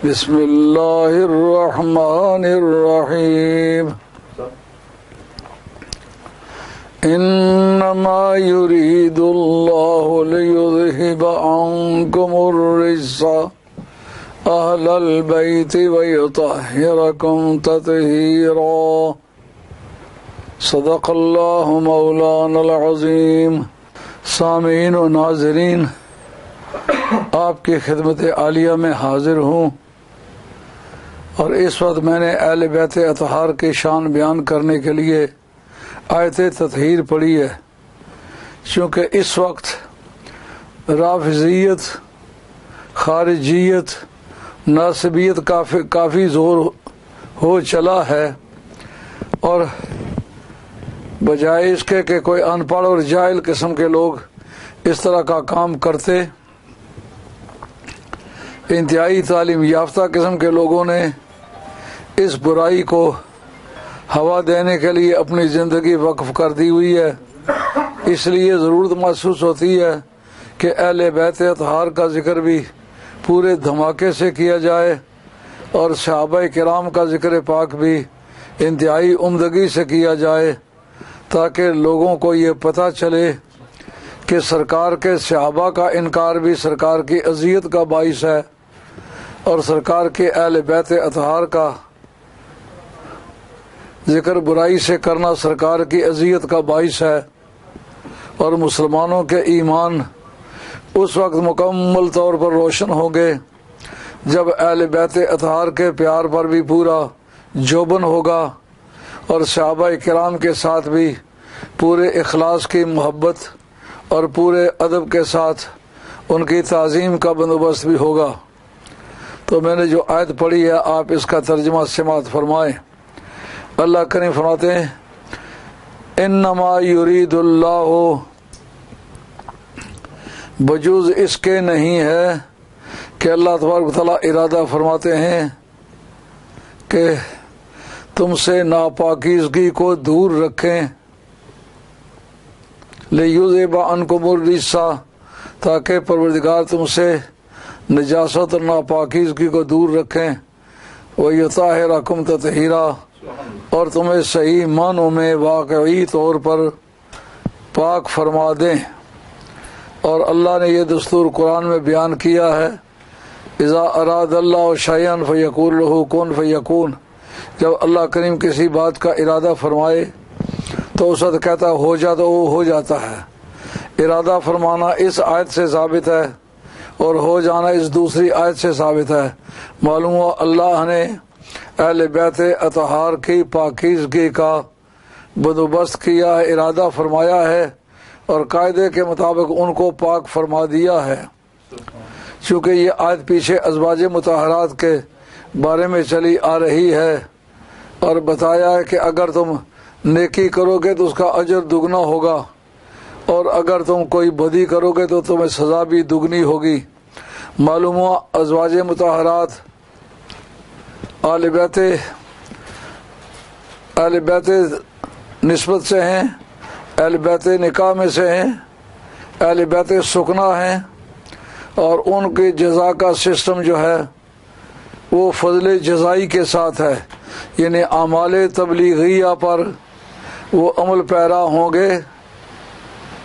بسم اللہ الرحمن الرحیم انما يريد الله ليذهب عنكم الرجس اهل البيت ويطهركم تطهيرا صدق اللہ مولانا العظیم۔ سامعین و ناظرین، آپ کی خدمت عالیہ میں حاضر ہوں اور اس وقت میں نے اہل بیت اطہار کی شان بیان کرنے کے لیے آیت تطہیر پڑھی ہے، چونکہ اس وقت رافضیت، خارجیت، ناصبیت کافی زور ہو چلا ہے، اور بجائے اس کے کہ کوئی ان پڑھ اور جاہل قسم کے لوگ اس طرح کا کام کرتے، انتہائی تعلیم یافتہ قسم کے لوگوں نے اس برائی کو ہوا دینے کے لیے اپنی زندگی وقف کر دی ہوئی ہے۔ اس لیے ضرورت محسوس ہوتی ہے کہ اہل بیت اطہار کا ذکر بھی پورے دھماکے سے کیا جائے اور صحابہ کرام کا ذکر پاک بھی انتہائی عمدگی سے کیا جائے، تاکہ لوگوں کو یہ پتہ چلے کہ سرکار کے صحابہ کا انکار بھی سرکار کی اذیت کا باعث ہے، اور سرکار کے اہل بیت اطہار کا ذکر برائی سے کرنا سرکار کی اذیت کا باعث ہے، اور مسلمانوں کے ایمان اس وقت مکمل طور پر روشن ہوں گے جب اہل بیت اطہار کے پیار پر بھی پورا جوبن ہوگا، اور صحابہ کرام کے ساتھ بھی پورے اخلاص کی محبت اور پورے ادب کے ساتھ ان کی تعظیم کا بندوبست بھی ہوگا۔ تو میں نے جو آیت پڑھی ہے آپ اس کا ترجمہ سماعت فرمائیں۔ اللہ کریم فرماتے ہیں انما یرید اللہ، بجوز اس کے نہیں ہے کہ اللہ تبارک و تعالیٰ ارادہ فرماتے ہیں کہ تم سے ناپاکیزگی کو دور رکھیں، لیذہب عنکم الرجس، تاکہ پروردگار تم سے نجاست اور ناپاکیزگی کو دور رکھیں، ویطہرکم تطہیرا، اور تمہیں صحیح معنوں میں واقعی طور پر پاک فرما دیں۔ اور اللہ نے یہ دستور قرآن میں بیان کیا ہے، اذا اراد اللہ شیئا فیقول لہ کن فیکون، جب اللہ کریم کسی بات کا ارادہ فرمائے تو اس وقت کہتا ہو جا تو وہ ہو جاتا ہے۔ ارادہ فرمانا اس آیت سے ثابت ہے اور ہو جانا اس دوسری آیت سے ثابت ہے۔ معلوم ہوا اللہ نے اہل بیت اطہار کی پاکیزگی کا بندوبست کیا ہے، ارادہ فرمایا ہے اور قاعدے کے مطابق ان کو پاک فرما دیا ہے۔ چونکہ یہ آیت پیچھے ازواج مطہرات کے بارے میں چلی آ رہی ہے اور بتایا ہے کہ اگر تم نیکی کرو گے تو اس کا اجر دگنا ہوگا، اور اگر تم کوئی بدی کرو گے تو تمہیں سزا بھی دگنی ہوگی۔ معلوم ہوا ازواج مطہرات اہل بیت نسبت سے ہیں، اہل بیت نکاح میں سے ہیں، اہل بیت سکنا ہیں، اور ان کی جزا کا سسٹم جو ہے وہ فضل جزائی کے ساتھ ہے، یعنی اعمال تبلیغیہ پر وہ عمل پیرا ہوں گے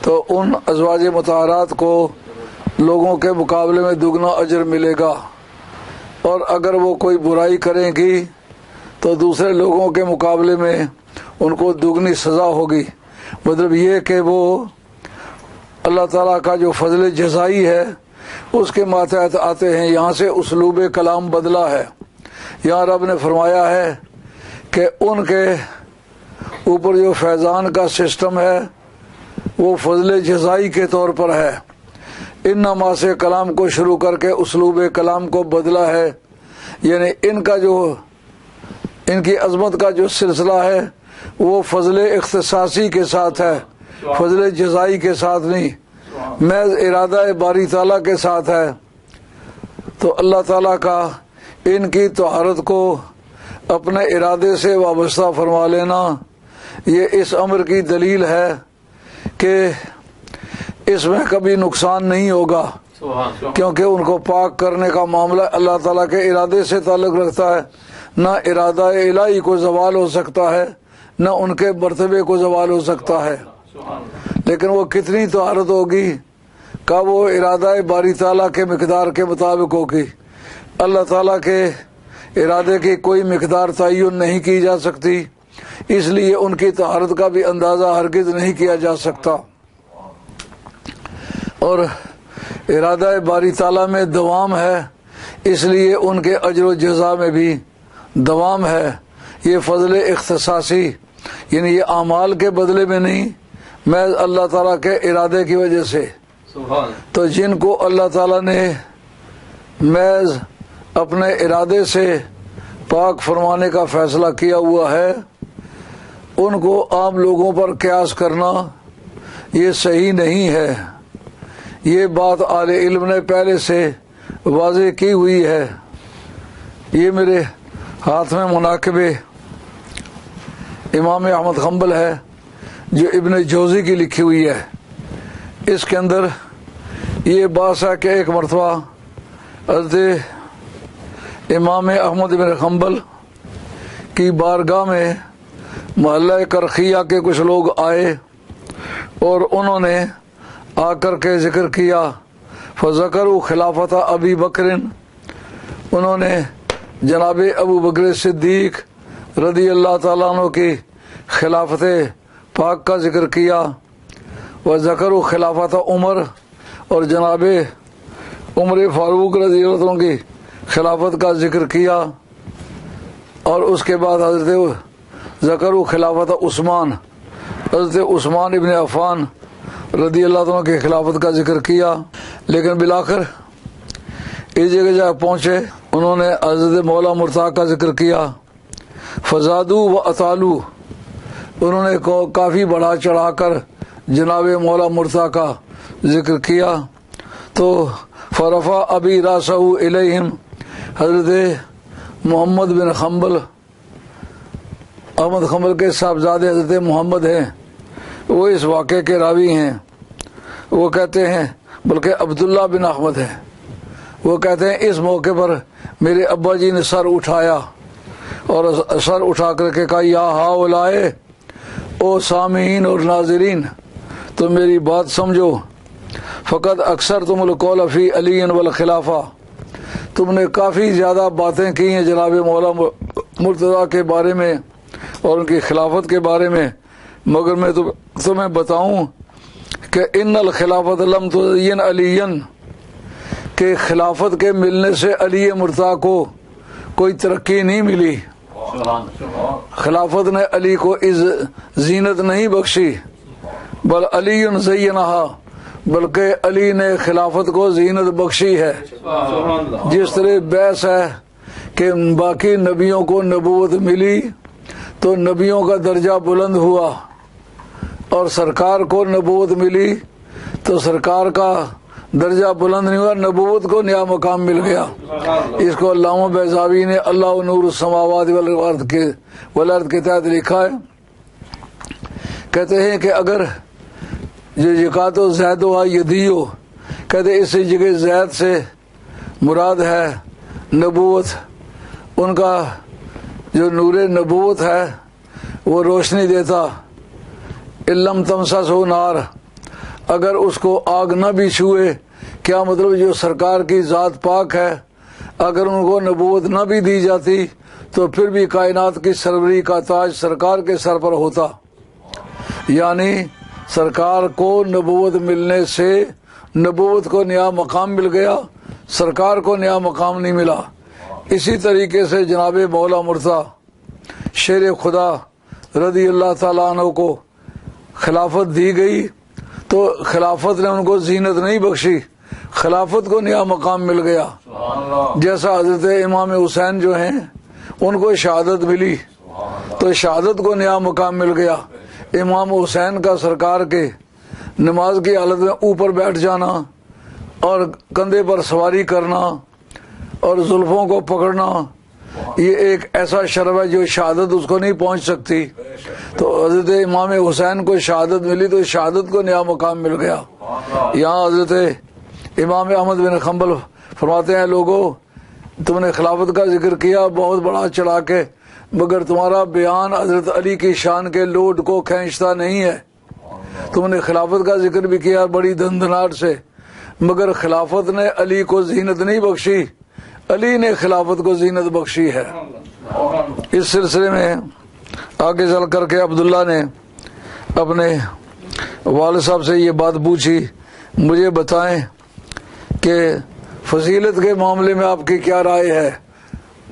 تو ان ازواج مطہرات کو لوگوں کے مقابلے میں دگنا اجر ملے گا، اور اگر وہ کوئی برائی کریں گی تو دوسرے لوگوں کے مقابلے میں ان کو دگنی سزا ہوگی۔ مطلب یہ کہ وہ اللہ تعالیٰ کا جو فضل جزائی ہے اس کے ماتحت آتے ہیں۔ یہاں سے اسلوب کلام بدلا ہے، یہاں رب نے فرمایا ہے کہ ان کے اوپر جو فیضان کا سسٹم ہے وہ فضل جزائی کے طور پر ہے۔ انما سے کلام کو شروع کر کے اسلوب کلام کو بدلا ہے، یعنی ان کی عظمت کا جو سلسلہ ہے وہ فضل اختصاصی کے ساتھ ہے، فضل جزائی کے ساتھ نہیں، محض ارادہ باری تعالیٰ کے ساتھ ہے۔ تو اللہ تعالیٰ کا ان کی طہارت کو اپنے ارادے سے وابستہ فرما لینا یہ اس امر کی دلیل ہے کہ اس میں کبھی نقصان نہیں ہوگا، کیونکہ ان کو پاک کرنے کا معاملہ اللہ تعالیٰ کے ارادے سے تعلق رکھتا ہے. نہ ارادہ الہی کو زوال ہو سکتا ہے نہ ان کے مرتبے کو زوال ہو سکتا ہے. لیکن وہ کتنی طہارت ہوگی کا وہ ارادہ باری تعالیٰ کے مقدار کے مطابق ہوگی. اللہ تعالیٰ کے ارادے کی کوئی مقدار تعین نہیں کی جا سکتی، اس لیے ان کی طہارت کا بھی اندازہ ہرگز نہیں کیا جا سکتا. اور ارادہ باری تعالیٰ میں دوام ہے، اس لیے ان کے اجر و جزا میں بھی دوام ہے. یہ فضل اختصاصی یعنی یہ اعمال کے بدلے میں نہیں، محض اللہ تعالیٰ کے ارادے کی وجہ سے. تو جن کو اللہ تعالیٰ نے محض اپنے ارادے سے پاک فرمانے کا فیصلہ کیا ہوا ہے، ان کو عام لوگوں پر قیاس کرنا یہ صحیح نہیں ہے. یہ بات اہل علم نے پہلے سے واضح کی ہوئی ہے. یہ میرے ہاتھ میں مناقب امام احمد حنبل ہے جو ابن جوزی کی لکھی ہوئی ہے. اس کے اندر یہ بات ہے کہ ایک مرتبہ حضرت امام احمد بن حنبل کی بارگاہ میں محلہ کرخیہ کے کچھ لوگ آئے اور انہوں نے آ کر کے ذکر کیا فذکروا خلافت ابی بکر، انہوں نے جناب ابو بکر صدیق رضی اللہ تعالیٰ عنہ کی خلافت پاک کا ذکر کیا، وذکروا خلافت عمر، اور جناب عمر فاروق رضی اللہ عنہ کی خلافت کا ذکر کیا، اور اس کے بعد حضرت ذکروا خلافت عثمان، حضرت عثمان ابن عفان رضی اللہ عنہ کی خلافت کا ذکر کیا. لیکن بالآخر اس جگہ پہنچے انہوں نے حضرت مولا مرتضیٰ کا ذکر کیا، فزادو و اطالو، انہوں نے کافی بڑھا چڑھا کر جناب مولا مرتضیٰ کا ذکر کیا. تو فرفع ابی راسہ الیہم، حضرت محمد بن حنبل احمد حنبل کے صاحبزادے حضرت محمد ہیں، وہ اس واقعے کے راوی ہیں. وہ کہتے ہیں بلکہ عبداللہ بن احمد ہے، وہ کہتے ہیں اس موقع پر میرے ابا جی نے سر اٹھایا اور سر اٹھا کر کے کہا یا ہاؤلائے، او سامعین اور ناظرین، تو میری بات سمجھو، فقط اکثر تم القول فی علی والخلافہ، تم نے کافی زیادہ باتیں کی ہیں جناب مولا مرتضیٰ کے بارے میں اور ان کی خلافت کے بارے میں، مگر میں تمہیں بتاؤں کہ ان الخلافت لم تزین علی، کہ خلافت کے ملنے سے علی مرتضیٰ کو کوئی ترقی نہیں ملی. خلافت نے علی کو زینت نہیں بخشی، بل علی زینہا، بلکہ علی نے خلافت کو زینت بخشی ہے. جس طرح بحث ہے کہ باقی نبیوں کو نبوت ملی تو نبیوں کا درجہ بلند ہوا، اور سرکار کو نبوت ملی تو سرکار کا درجہ بلند نہیں ہوا، نبوت کو نیا مقام مل گیا. اس کو علامہ بیضاوی نے اللہ نور السماوات والارض کے تحت لکھا ہے. کہتے ہیں کہ اگر جو یکات و زید و یدیو، کہتے اس جگہ زید سے مراد ہے نبوت، ان کا جو نور نبوت ہے وہ روشنی دیتا. علم تمسس ہو نار، اگر اس کو آگ نہ بھی چھوئے، کیا مطلب جو سرکار کی ذات پاک ہے اگر ان کو نبوت نہ بھی دی جاتی تو پھر بھی کائنات کی سروری کا تاج سرکار کے سر پر ہوتا. یعنی سرکار کو نبوت ملنے سے نبوت کو نیا مقام مل گیا، سرکار کو نیا مقام نہیں ملا. اسی طریقے سے جناب مولا مرتضیٰ شیر خدا رضی اللہ تعالیٰ عنہ کو خلافت دی گئی تو خلافت نے ان کو زینت نہیں بخشی، خلافت کو نیا مقام مل گیا. جیسا حضرت امام حسین جو ہیں ان کو شہادت ملی تو شہادت کو نیا مقام مل گیا. امام حسین کا سرکار کے نماز کی حالت میں اوپر بیٹھ جانا اور کندھے پر سواری کرنا اور زلفوں کو پکڑنا، یہ ایک ایسا شرف ہے جو شہادت اس کو نہیں پہنچ سکتی. تو حضرت امام حسین کو شہادت ملی تو شہادت کو نیا مقام مل گیا. یہاں حضرت امام احمد بن حنبل فرماتے ہیں لوگوں تم نے خلافت کا ذکر کیا بہت بڑا چڑھا کے، مگر تمہارا بیان حضرت علی کی شان کے لوڈ کو کھینچتا نہیں ہے۔ تم نے خلافت کا ذکر بھی کیا بڑی دندناٹ سے، مگر خلافت نے علی کو زینت نہیں بخشی، علی نے خلافت کو زینت بخشی ہے۔ اس سلسلے میں آگے چل کر کے عبداللہ نے اپنے والد صاحب سے یہ بات پوچھی، مجھے بتائیں کہ فضیلت کے معاملے میں آپ کی کیا رائے ہے،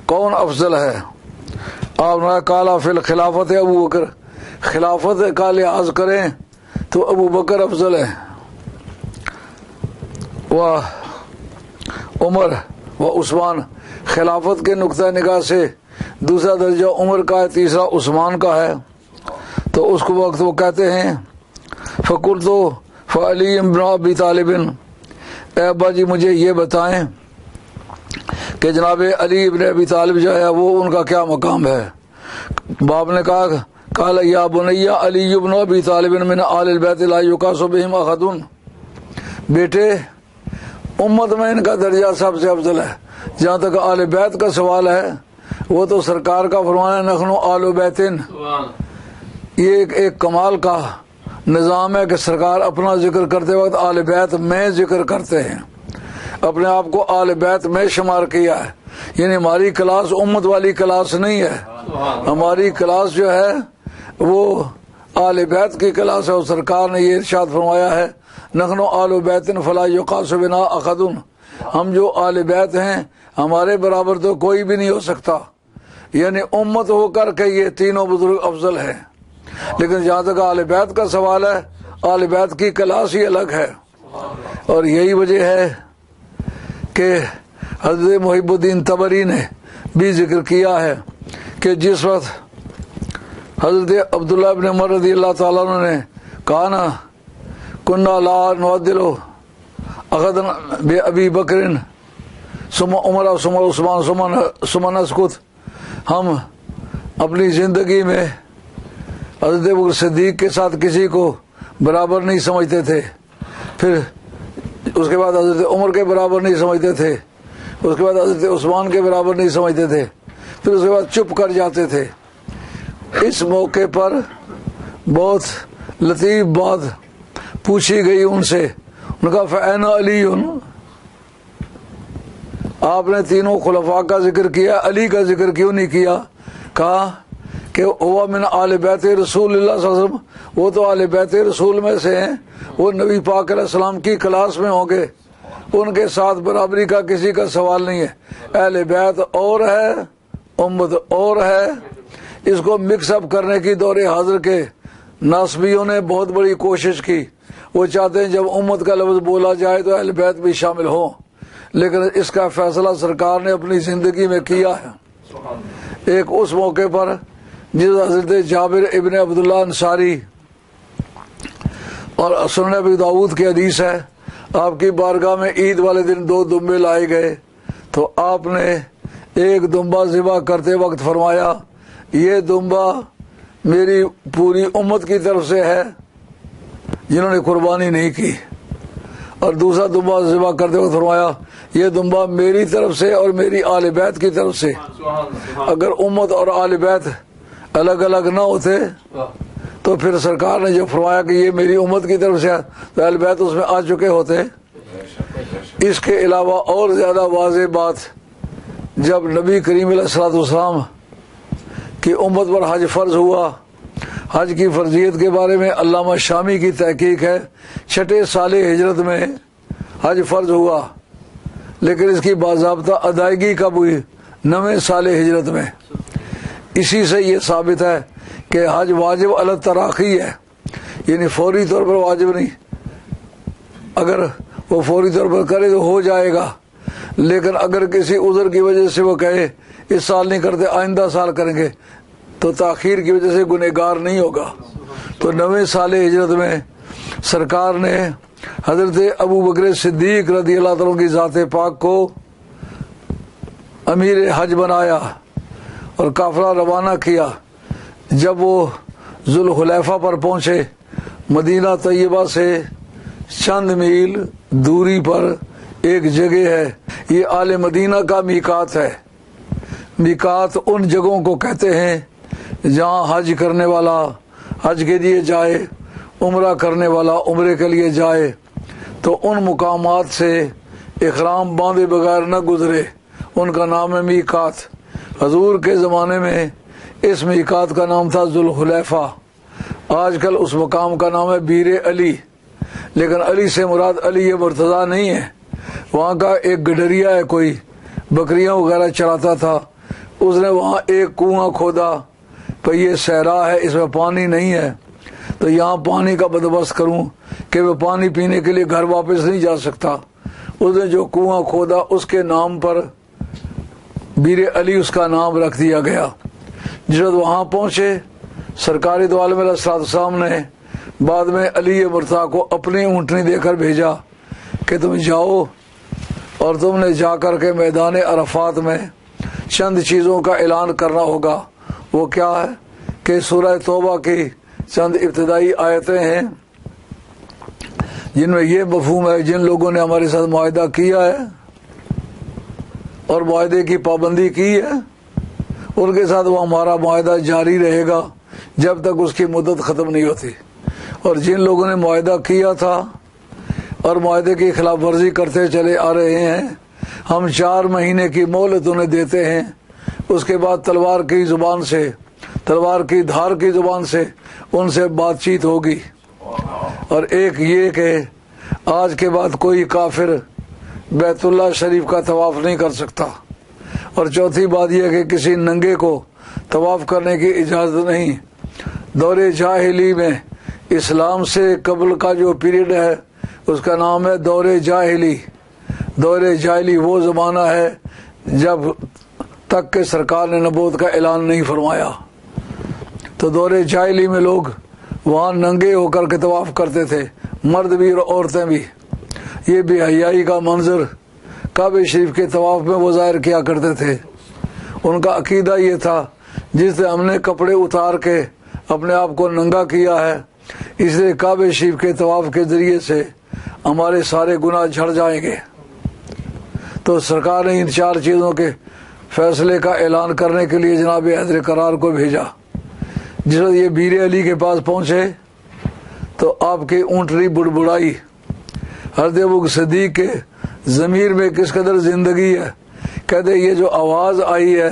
کون افضل ہے؟ آپ نے کالا فی الخلافت ابو بکر، خلافت کا لحاظ کریں تو ابو بکر افضل ہے، و عمر و عثمان، خلافت کے نقطہ نگاہ سے دوسرا درجہ عمر کا ہے، تیسرا عثمان کا ہے۔ تو اس کو وقت وہ کہتے ہیں فقلت فعلی بن ابی طالب، اے ابا جی مجھے یہ بتائیں کہ جناب علی ابن ابی طالب جو ہے وہ ان کا کیا مقام ہے؟ باپ نے کہا قال یا بنی علی ابن ابی طالب من آل البیت لا یقاس بہم احد، بیٹے امت میں ان کا درجہ سب سے افضل ہے۔ جہاں تک آل بیت کا سوال ہے وہ تو سرکار کا فرمان ہے نحن آل بیتن، یہ ایک کمال کا نظام ہے کہ سرکار اپنا ذکر کرتے وقت آل بیت میں ذکر کرتے ہیں، اپنے آپ کو آل بیت میں شمار کیا ہے، یعنی ہماری کلاس امت والی کلاس نہیں ہے، ہماری کلاس جو ہے وہ آل بیت کی کلاس ہے، اور سرکار نے یہ ارشاد فرمایا ہے نحن آل بیت فلا یقاس بنا احد، ہم جو آل بیت ہیں ہمارے برابر تو کوئی بھی نہیں ہو سکتا، یعنی امت ہو کر کے یہ تینوں بزرگ افضل ہیں۔ لیکن جہاں تک آل بیت کا سوال ہے آل بیت کی کلاس ہی الگ ہے، اور یہی وجہ ہے کہ حضرت محب الدین طبری نے بھی ذکر کیا ہے کہ جس وقت حضرت عبداللہ ابن عمر رضی اللہ تعالیٰ عنہ نے کہا نا کننا لا نعدل احدا بأبی بکر ثم عمر ثم عثمان ثم نسکت، ہم اپنی زندگی میں حضرت ابوبکر صدیق کے ساتھ کسی کو برابر نہیں سمجھتے تھے، پھر اس کے بعد حضرت عمر کے برابر نہیں سمجھتے تھے، اس کے بعد حضرت عثمان کے برابر نہیں سمجھتے تھے، پھر اس کے بعد چپ کر جاتے تھے۔ اس موقع پر بہت لطیف بات پوچھی گئی ان سے، ان کا فَأَيْنَ عَلِيٌّ، آپ نے تینوں خلفاء کا ذکر کیا، علی کا ذکر کیوں نہیں کیا؟ کہا کہ وہ من آل بیت رسول اللہ صلی اللہ علیہ وسلم، وہ تو آل بیت رسول میں سے ہیں، وہ نبی پاک علیہ السلام کی کلاس میں ہوں گے، ان کے ساتھ برابری کا کسی کا سوال نہیں ہے۔ اہل بیت اور ہے، امت اور ہے، اس کو مکس اپ کرنے کی دور حاضر کے ناصبیوں نے بہت بڑی کوشش کی، وہ چاہتے ہیں جب امت کا لفظ بولا جائے تو اہل بیت بھی شامل ہوں، لیکن اس کا فیصلہ سرکار نے اپنی زندگی میں کیا ہے۔ ایک اس موقع پر جس حضرت جابر ابن عبداللہ انصاری اور سنن ابی داؤد کی حدیث ہے، آپ کی بارگاہ میں عید والے دن 2 دمبے لائے گئے، تو آپ نے ایک دمبا ذبح کرتے وقت فرمایا یہ دمبا میری پوری امت کی طرف سے ہے جنہوں نے قربانی نہیں کی، اور دوسرا دمبا ذبح کرتے وقت فرمایا یہ دمبا میری طرف سے اور میری آل بیت کی طرف سے۔ اگر امت اور آل بیت الگ الگ نہ ہوتے تو پھر سرکار نے جو فرمایا کہ یہ میری امت کی طرف سے ہے تو اہل بیت اس میں آ چکے ہوتے۔ اس کے علاوہ اور زیادہ واضح بات، جب نبی کریم علیہ الصلوۃ والسلام کی امت پر حج فرض ہوا، حج کی فرضیت کے بارے میں علامہ شامی کی تحقیق ہے، 6 سال ہجرت میں حج فرض ہوا، لیکن اس کی باضابطہ ادائیگی کب ہوئی؟ 9 سال ہجرت میں۔ اسی سے یہ ثابت ہے کہ حج واجب علی التراخی ہے، یعنی فوری طور پر واجب نہیں، اگر وہ فوری طور پر کرے تو ہو جائے گا، لیکن اگر کسی عذر کی وجہ سے وہ کہے اس سال نہیں کرتے آئندہ سال کریں گے تو تاخیر کی وجہ سے گنہگار نہیں ہوگا۔ تو 9 سال ہجرت میں سرکار نے حضرت ابو بکر صدیق رضی اللہ تعالیٰ کی ذات پاک کو امیر حج بنایا اور قافلہ روانہ کیا۔ جب وہ ذوالحلیفہ پر پہنچے، مدینہ طیبہ سے چند میل دوری پر ایک جگہ ہے، یہ آل مدینہ کا میقات ہے۔ میقات ان جگہوں کو کہتے ہیں جہاں حج کرنے والا حج کے لیے جائے، عمرہ کرنے والا عمرے کے لیے جائے تو ان مقامات سے احرام باندھے بغیر نہ گزرے، ان کا نام ہے میقات۔ حضور کے زمانے میں اس میقات کا نام تھا ذوالحلیفہ، آج کل اس مقام کا نام ہے بیر علی، لیکن علی سے مراد علی مرتضیٰ نہیں ہے، وہاں کا ایک گڈریا ہے، کوئی بکریاں وغیرہ چراتا تھا، اس نے وہاں ایک کنواں کھودا، تو یہ صحرا ہے، اس میں پانی نہیں ہے، تو یہاں پانی کا بندوبست کروں کہ وہ پانی پینے کے لیے گھر واپس نہیں جا سکتا۔ اس نے جو کنواں کھودا اس کے نام پر بیر علی اس کا نام رکھ دیا گیا۔ جس وقت وہاں پہنچے سرکار دو عالم علیہ السلام نے بعد میں علی مرتضیٰ کو اپنی اونٹنی دے کر بھیجا کہ تم جاؤ اور تم نے جا کر کے میدان عرفات میں چند چیزوں کا اعلان کرنا ہوگا۔ وہ کیا ہے کہ سورہ توبہ کی چند ابتدائی آیتیں ہیں جن میں یہ مفہوم ہے جن لوگوں نے ہمارے ساتھ معاہدہ کیا ہے اور معاہدے کی پابندی کی ہے ان کے ساتھ وہ ہمارا معاہدہ جاری رہے گا جب تک اس کی مدت ختم نہیں ہوتی، اور جن لوگوں نے معاہدہ کیا تھا اور معاہدے کی خلاف ورزی کرتے چلے آ رہے ہیں، ہم 4 مہینے کی مہلت انہیں دیتے ہیں، اس کے بعد تلوار کی زبان سے، تلوار کی دھار کی زبان سے ان سے بات چیت ہوگی۔ اور ایک یہ کہ آج کے بعد کوئی کافر بیت اللہ شریف کا طواف نہیں کر سکتا، اور چوتھی بات یہ کہ کسی ننگے کو طواف کرنے کی اجازت نہیں۔ دور جاہلی میں اسلام سے قبل کا جو پیریڈ ہے اس کا نام ہے دور جاہلی۔ دور جاہلی وہ زمانہ ہے جب تک کہ سرکار نے نبوت کا اعلان نہیں فرمایا، تو دور جاہلی میں لوگ وہاں ننگے ہو کر کے طواف کرتے تھے، مرد بھی اور عورتیں بھی۔ یہ بے حیائی کا منظر کعبہ شریف کے طواف میں وہ ظاہر کیا کرتے تھے۔ ان کا عقیدہ یہ تھا جس سے ہم نے کپڑے اتار کے اپنے آپ کو ننگا کیا ہے، اس لیے کعبہ شریف کے طواف کے ذریعے سے ہمارے سارے گناہ جھڑ جائیں گے۔ تو سرکار نے ان 4 چیزوں کے فیصلے کا اعلان کرنے کے لیے جناب حیدر کرار کو بھیجا۔ جس وقت یہ بیر علی کے پاس پہنچے تو آپ کی اونٹنی بڑبڑائی۔ حضرت ابو صدیق کے ضمیر میں کس قدر زندگی ہے، کہتے یہ جو آواز آئی ہے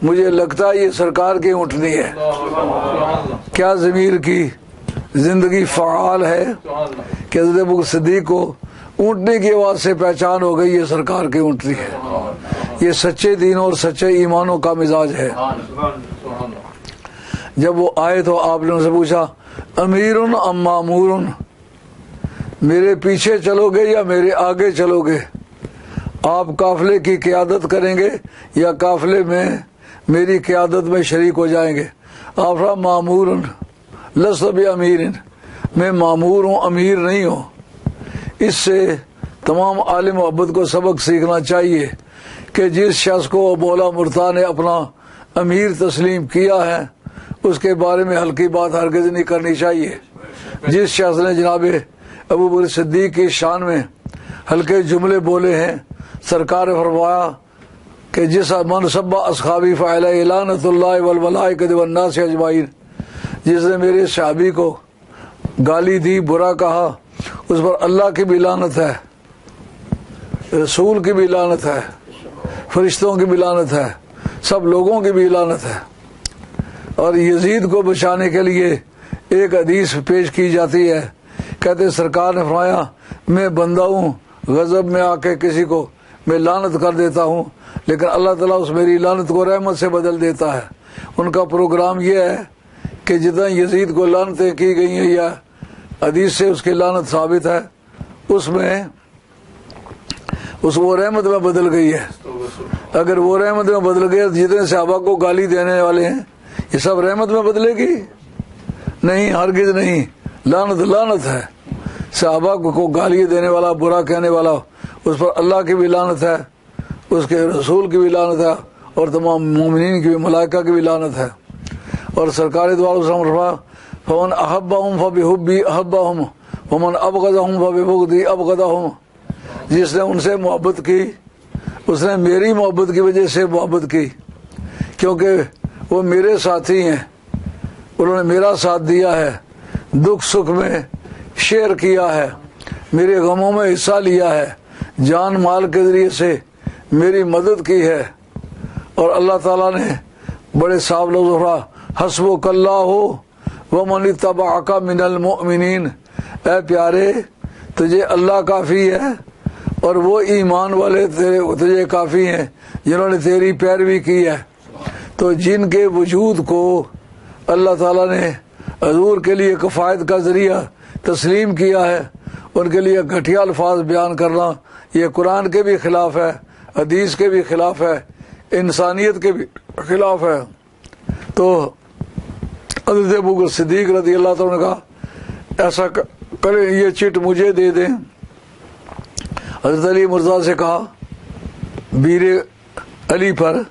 مجھے لگتا ہے یہ سرکار کی اونٹنی ہے۔ کیا ضمیر کی زندگی فعال ہے کہ حضرت ابو صدیق کو اونٹنی کی آواز سے پہچان ہو گئی یہ سرکار کی اونٹنی ہے۔ یہ سچے دین اور سچے ایمانوں کا مزاج ہے۔ جب وہ آئے تو آپ نے ان سے پوچھا امیر ام مامور، میرے پیچھے چلو گے یا میرے آگے چلو گے؟ آپ قافلے کی قیادت کریں گے یا قافلے میں میری قیادت میں شریک ہو جائیں گے؟ آپ فرمایا مامور لست بامیر، میں مامور ہوں، امیر نہیں ہوں۔ اس سے تمام عالم محبت کو سبق سیکھنا چاہیے کہ جس شخص کو مولا مرتضیٰ نے اپنا امیر تسلیم کیا ہے اس کے بارے میں ہلکی بات ہرگز نہیں کرنی چاہیے۔ جس شخص نے جناب ابو بکر صدیق کی شان میں ہلکے جملے بولے ہیں، سرکار نے فرمایا کہ جس من سب اصحابی فعلیہ لعنۃ اللہ والملائکۃ والناس اجمعین، جس نے میرے صحابی کو گالی دی، برا کہا، اس پر اللہ کی بھی لعنت ہے، رسول کی بھی لعنت ہے، فرشتوں کی بھی لعنت ہے، سب لوگوں کی بھی لعنت ہے۔ اور یزید کو بچانے کے لیے ایک حدیث پیش کی جاتی ہے، کہتے سرکار نے فرمایا میں بندہ ہوں، غضب میں آ کے کسی کو میں لعنت کر دیتا ہوں، لیکن اللہ تعالیٰ اس میری لعنت کو رحمت سے بدل دیتا ہے۔ ان کا پروگرام یہ ہے کہ جتنا یزید کو لعنتیں کی گئی ہیں یا حدیث سے اس کی لعنت ثابت ہے، اس میں وہ رحمت میں بدل گئی ہے۔ اگر وہ رحمت میں بدل گئی تو جتنے صحابہ کو گالی دینے والے ہیں یہ سب رحمت میں بدلے گی؟ نہیں، ہرگز نہیں، لعنت ہے۔ صحابہ کو گالی دینے والا، برا کہنے والا، اس پر اللہ کی بھی لعنت ہے، اس کے رسول کی بھی لعنت ہے، اور تمام مومنین کی بھی، ملائکہ کی بھی لعنت ہے۔ اور سرکار دو علیہ وسلم فرمایا فمن احبہم فبحبی احبہم ومن ابغضہم فببغضی ابغضہم، جس نے ان سے محبت کی اس نے میری محبت کی وجہ سے محبت کی، کیونکہ وہ میرے ساتھی ہیں، انہوں نے میرا ساتھ دیا ہے، دکھ سکھ میں شیئر کیا ہے، میرے غموں میں حصہ لیا ہے، جان مال کے ذریعے سے میری مدد کی ہے۔ اور اللہ تعالیٰ نے بڑے صاف لفظ حسبک اللہ ومن اتبعک من المؤمنین، اے پیارے تجھے اللہ کافی ہے اور وہ ایمان والے تجھے کافی ہیں جنہوں نے تیری پیروی کی ہے۔ تو جن کے وجود کو اللہ تعالیٰ نے حضور کے لیے کفایت کا ذریعہ تسلیم کیا ہے، ان کے لیے گھٹیا الفاظ بیان کرنا یہ قرآن کے بھی خلاف ہے، حدیث کے بھی خلاف ہے، انسانیت کے بھی خلاف ہے۔ تو حضرت ابوبکر صدیق رضی اللہ تعالیٰ نے کہا ایسا کریں، یہ چٹ مجھے دے دیں۔ حضرت علی مرزا سے کہا بیر علی پر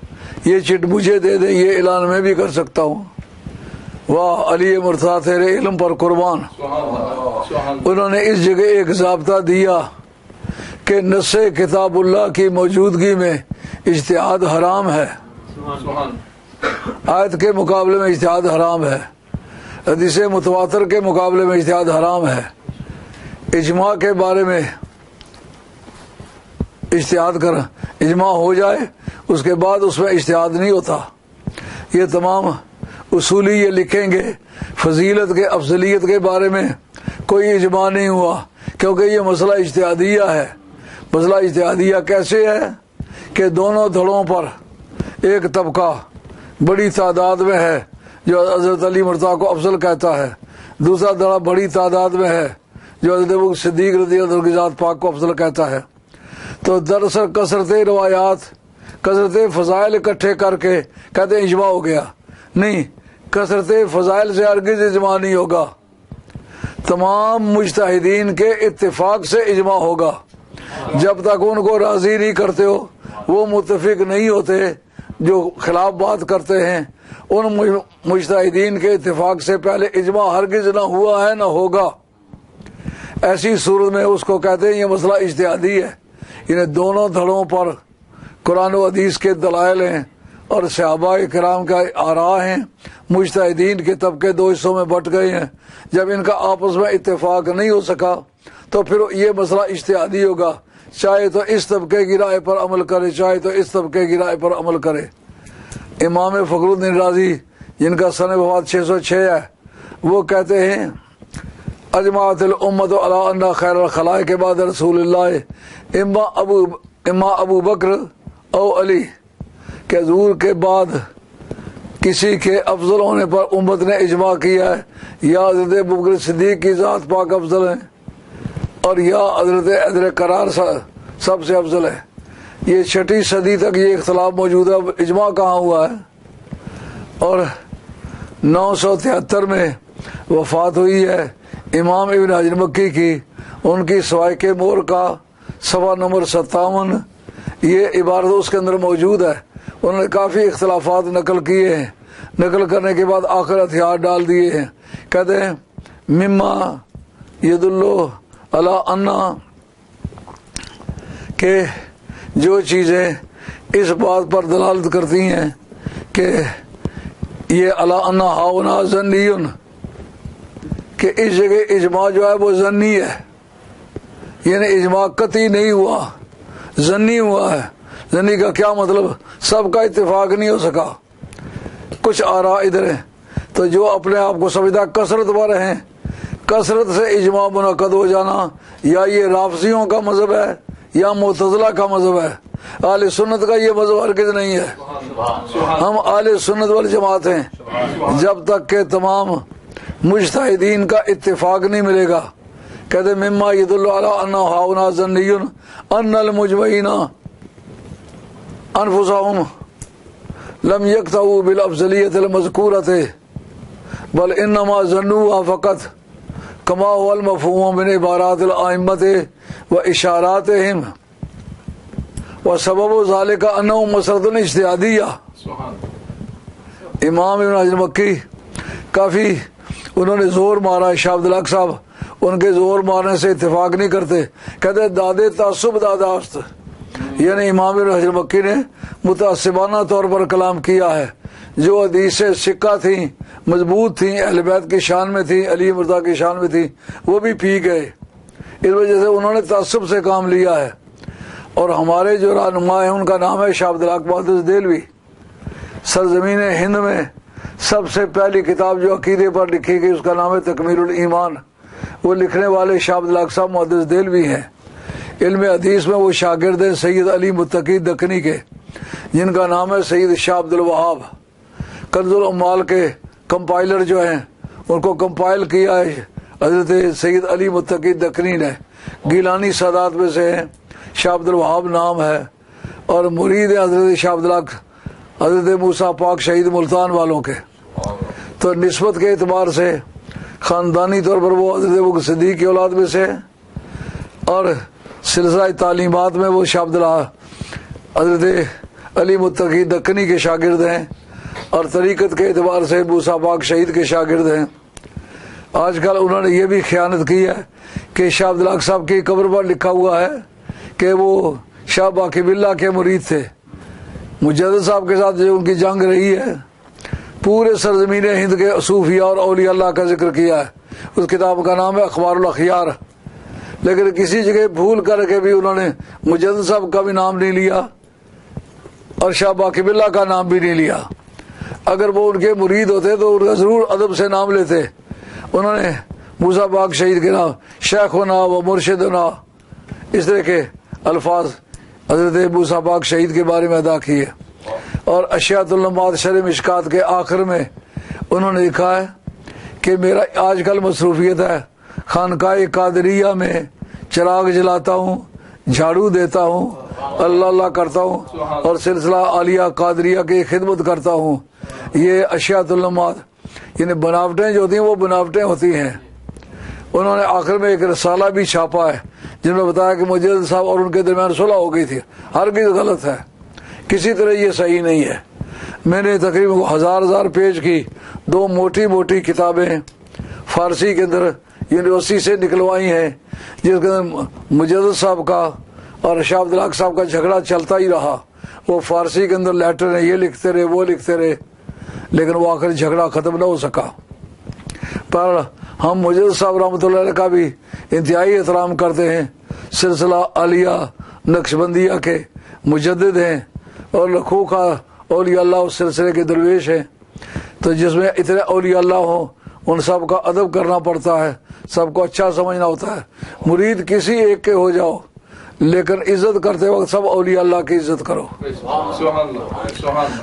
یہ چٹ مجھے دے دیں، یہ اعلان میں بھی کر سکتا ہوں۔ واہ علی مرزا تیرے علم پر قربان۔ انہوں نے اس جگہ ایک ضابطہ دیا کہ نص کتاب اللہ کی موجودگی میں اجتہاد حرام ہے، آیت کے مقابلے میں اجتہاد حرام ہے، حدیث متواتر کے مقابلے میں اجتہاد حرام ہے، اجماع کے بارے میں اجتہاد کر اجماع ہو جائے اس کے بعد اس میں اجتہاد نہیں ہوتا۔ یہ تمام اصولی یہ لکھیں گے فضیلت کے افضلیت کے بارے میں کوئی اجماع نہیں ہوا، کیونکہ یہ مسئلہ اجتہادیہ ہے۔ مسئلہ اجتہادیہ کیسے ہے کہ دونوں دھڑوں پر ایک طبقہ بڑی تعداد میں ہے جو حضرت علی مرتضیٰ کو افضل کہتا ہے، دوسرا دھڑا بڑی تعداد میں ہے جو حضرت ابوبکر صدیق رضی اللہ عنہ کی ذات پاک کو افضل کہتا ہے۔ تو دراصل کثرت روایات کثرت فضائل اکٹھے کر کے کہتے ہیں اجماع ہو گیا، نہیں، کثرت فضائل سے ہرگز اجماع نہیں ہوگا، تمام مجتہدین کے اتفاق سے اجماع ہوگا۔ جب تک ان کو راضی نہیں کرتے ہو وہ متفق نہیں ہوتے، جو خلاف بات کرتے ہیں ان مجتہدین کے اتفاق سے پہلے اجماع ہرگز نہ ہوا ہے نہ ہوگا۔ ایسی صورت میں اس کو کہتے ہیں یہ مسئلہ اجتہادی ہے، انہیں دونوں دھڑوں پر قرآن و حدیث کے دلائل ہیں اور صحابہ کرام کا آراء ہیں، مجتہدین کے طبقے دو حصوں میں بٹ گئے ہیں۔ جب ان کا آپس میں اتفاق نہیں ہو سکا تو پھر یہ مسئلہ اجتہادی ہوگا، چاہے تو اس طبقے کی رائے پر عمل کرے چاہے تو اس طبقے کی رائے پر عمل کرے۔ امام فخر الدین رازی جن کا سن وفات 606 ہے وہ کہتے ہیں اجماعت الامت علی ان خیر الخلائق بعد رسول اللہ اما ابو بکر او علی، کہ حضور کے بعد کسی کے افضل ہونے پر امت نے اجماع کیا ہے یا حضرت ابوبکر صدیق کی ذات پاک افضل ہے اور یا حضرت حیدر قرار سب سے افضل ہے۔ یہ 6 صدی تک یہ اختلاف موجود ہے، اجماع کہاں ہوا ہے؟ اور 973 میں وفات ہوئی ہے امام ابن حجر مکی کی، ان کی سوائق مور کا صفحہ نمبر 57 یہ عبارت اس کے اندر موجود ہے۔ انہوں نے کافی اختلافات نقل کیے ہیں، نقل کرنے کے بعد آخر ہتھیار ڈال دیے ہیں، کہتے ہیں مما یدلو علی انا، کہ جو چیزیں اس بات پر دلالت کرتی ہیں کہ یہ علی انا ہاؤنا ظنیون، کہ اس جگہ اجماع جو ہے وہ ظنی ہے، یعنی اجماع قطعی نہیں ہوا، ظنی ہوا ہے۔ ظنی کا کیا مطلب؟ سب کا اتفاق نہیں ہو سکا، کچھ آراء ادھر ہیں۔ تو جو اپنے آپ کو سمجھتا کثرت پر ہیں، کثرت سے اجماع منعقد ہو جانا یا یہ رافضیوں کا مذہب ہے یا معتزلہ کا مذہب ہے، اہل سنت کا یہ مذہب ہرگز نہیں ہے۔ ہم اہل سنت والجماعت ہیں جب تک کہ تمام مجتہدین کا اتفاق نہیں ملے گا۔ کہتے مما یدل علی ان ہاؤنا ظنیون ان المجمعین انفسهم لم یقطعوا بالافضلیت المذکورۃ بل انما ظنوا فقط کما هو المفہوم من عبارات الائمۃ واشاراتهم وسبب ذلك انه مسرۃ اجتہادیہ۔ امام ابن حجر مکی کافی انہوں نے زور مارا، شاہ عبد الحق صاحب ان کے زور مارنے سے اتفاق نہیں کرتے. کہتے دادے تعصب داداست، یعنی امام ابن حجر مکی نے متعصبانہ طور پر کلام کیا ہے. جو حدیث سکہ تھیں، مضبوط تھیں، اہل بیت کی شان میں تھیں، علی مرتضیٰ کی شان میں تھیں، وہ بھی پی گئے. اس وجہ سے انہوں نے تعصب سے کام لیا ہے. اور ہمارے جو رہنما ہیں ان کا نام ہے شاہ عبدالحق محدث دہلوی. سرزمین ہند میں سب سے پہلی کتاب جو عقیدے پر لکھی گئی اس کا نام ہے تکمیل الایمان. وہ لکھنے والے شاہ عبدالحق صاحب محدث دہلوی ہیں. علم حدیث میں وہ شاگرد ہیں سید علی متقی دکنی کے، جن کا نام ہے سید شاہ عبد الوہاب. کنز العمال کے کمپائلر جو ہیں ان کو کمپائل کیا ہے حضرت سید علی متقی دکنی نے. گیلانی سادات میں سے ہیں، شاہ عبد الوہاب نام ہے، اور مرید ہیں حضرت شاہ عبدالحق حضرت موسیٰ پاک شہید ملتان والوں کے. تو نسبت کے اعتبار سے خاندانی طور پر وہ حضرت ابوبکر صدیق کی اولاد میں سے، اور سلسلہ تعلیمات میں وہ شاہ عبداللہ حضرت علی متقی دکنی کے شاگرد ہیں، اور طریقت کے اعتبار سے موسیٰ پاک شہید کے شاگرد ہیں. آج کل انہوں نے یہ بھی خیانت کی ہے کہ شاہ عبدالحق صاحب کی قبر پر لکھا ہوا ہے کہ وہ شاہ باقی باللہ کے مرید تھے. مجدد صاحب کے ساتھ جو ان کی جنگ رہی ہے، پورے سرزمین ہند کے صوفیاء اور اولیاء اللہ کا ذکر کیا ہے. اس کتاب کا نام ہے اخبار الاخیار. لیکن کسی جگہ بھول کر کے بھی انہوں نے مجدد صاحب کا بھی نام نہیں لیا اور شاہ باقی باللہ کا نام بھی نہیں لیا. اگر وہ ان کے مرید ہوتے تو ان کا ضرور ادب سے نام لیتے. انہوں نے موسیٰ پاک شہید کے نام شیخنا و مرشدنا اس طرح کے الفاظ حضرت موسیٰ پاک شہید کے بارے میں ادا کیے. اور اشیاۃ اللمعات شرح مشکات کے آخر میں انہوں نے لکھا ہے کہ میرا آج کل مصروفیت ہے خانقاہ قادریہ میں چراغ جلاتا ہوں، جھاڑو دیتا ہوں، اللہ اللہ کرتا ہوں، اور سلسلہ عالیہ قادریہ کی خدمت کرتا ہوں. یہ اشیاۃ اللمعات یعنی بناوٹیں جو ہوتی ہیں وہ بناوٹیں ہوتی ہیں. انہوں نے آخر میں ایک رسالہ بھی چھاپا ہے جن میں بتایا کہ مجدد صاحب اور ان کے درمیان صلح ہو گئی تھی. ہرگز غلط ہے، کسی طرح یہ صحیح نہیں ہے. میں نے تقریباً ہزار پیج کی 2 موٹی کتابیں فارسی کے اندر یونیورسٹی سے نکلوائی ہیں، جس کے اندر مجدد صاحب کا اور شاہ عبدالحق صاحب کا جھگڑا چلتا ہی رہا. وہ فارسی کے اندر لیٹر ہیں، یہ لکھتے رہے وہ لکھتے رہے، لیکن وہ آخر جھگڑا ختم نہ ہو سکا. پر ہم مجدد صاحب رحمۃ اللہ علیہ کا بھی انتہائی احترام کرتے ہیں. سلسلہ عالیہ نقشبندیہ کے مجدد ہیں اور لکھوں کا اولیاء اللہ اس سلسلے کے درویش ہیں. تو جس میں اتنے اولیاء اللہ ہوں ان سب کا ادب کرنا پڑتا ہے، سب کو اچھا سمجھنا ہوتا ہے. مرید کسی ایک کے ہو جاؤ لیکن عزت کرتے وقت سب اولیاء اللہ کی عزت کرو.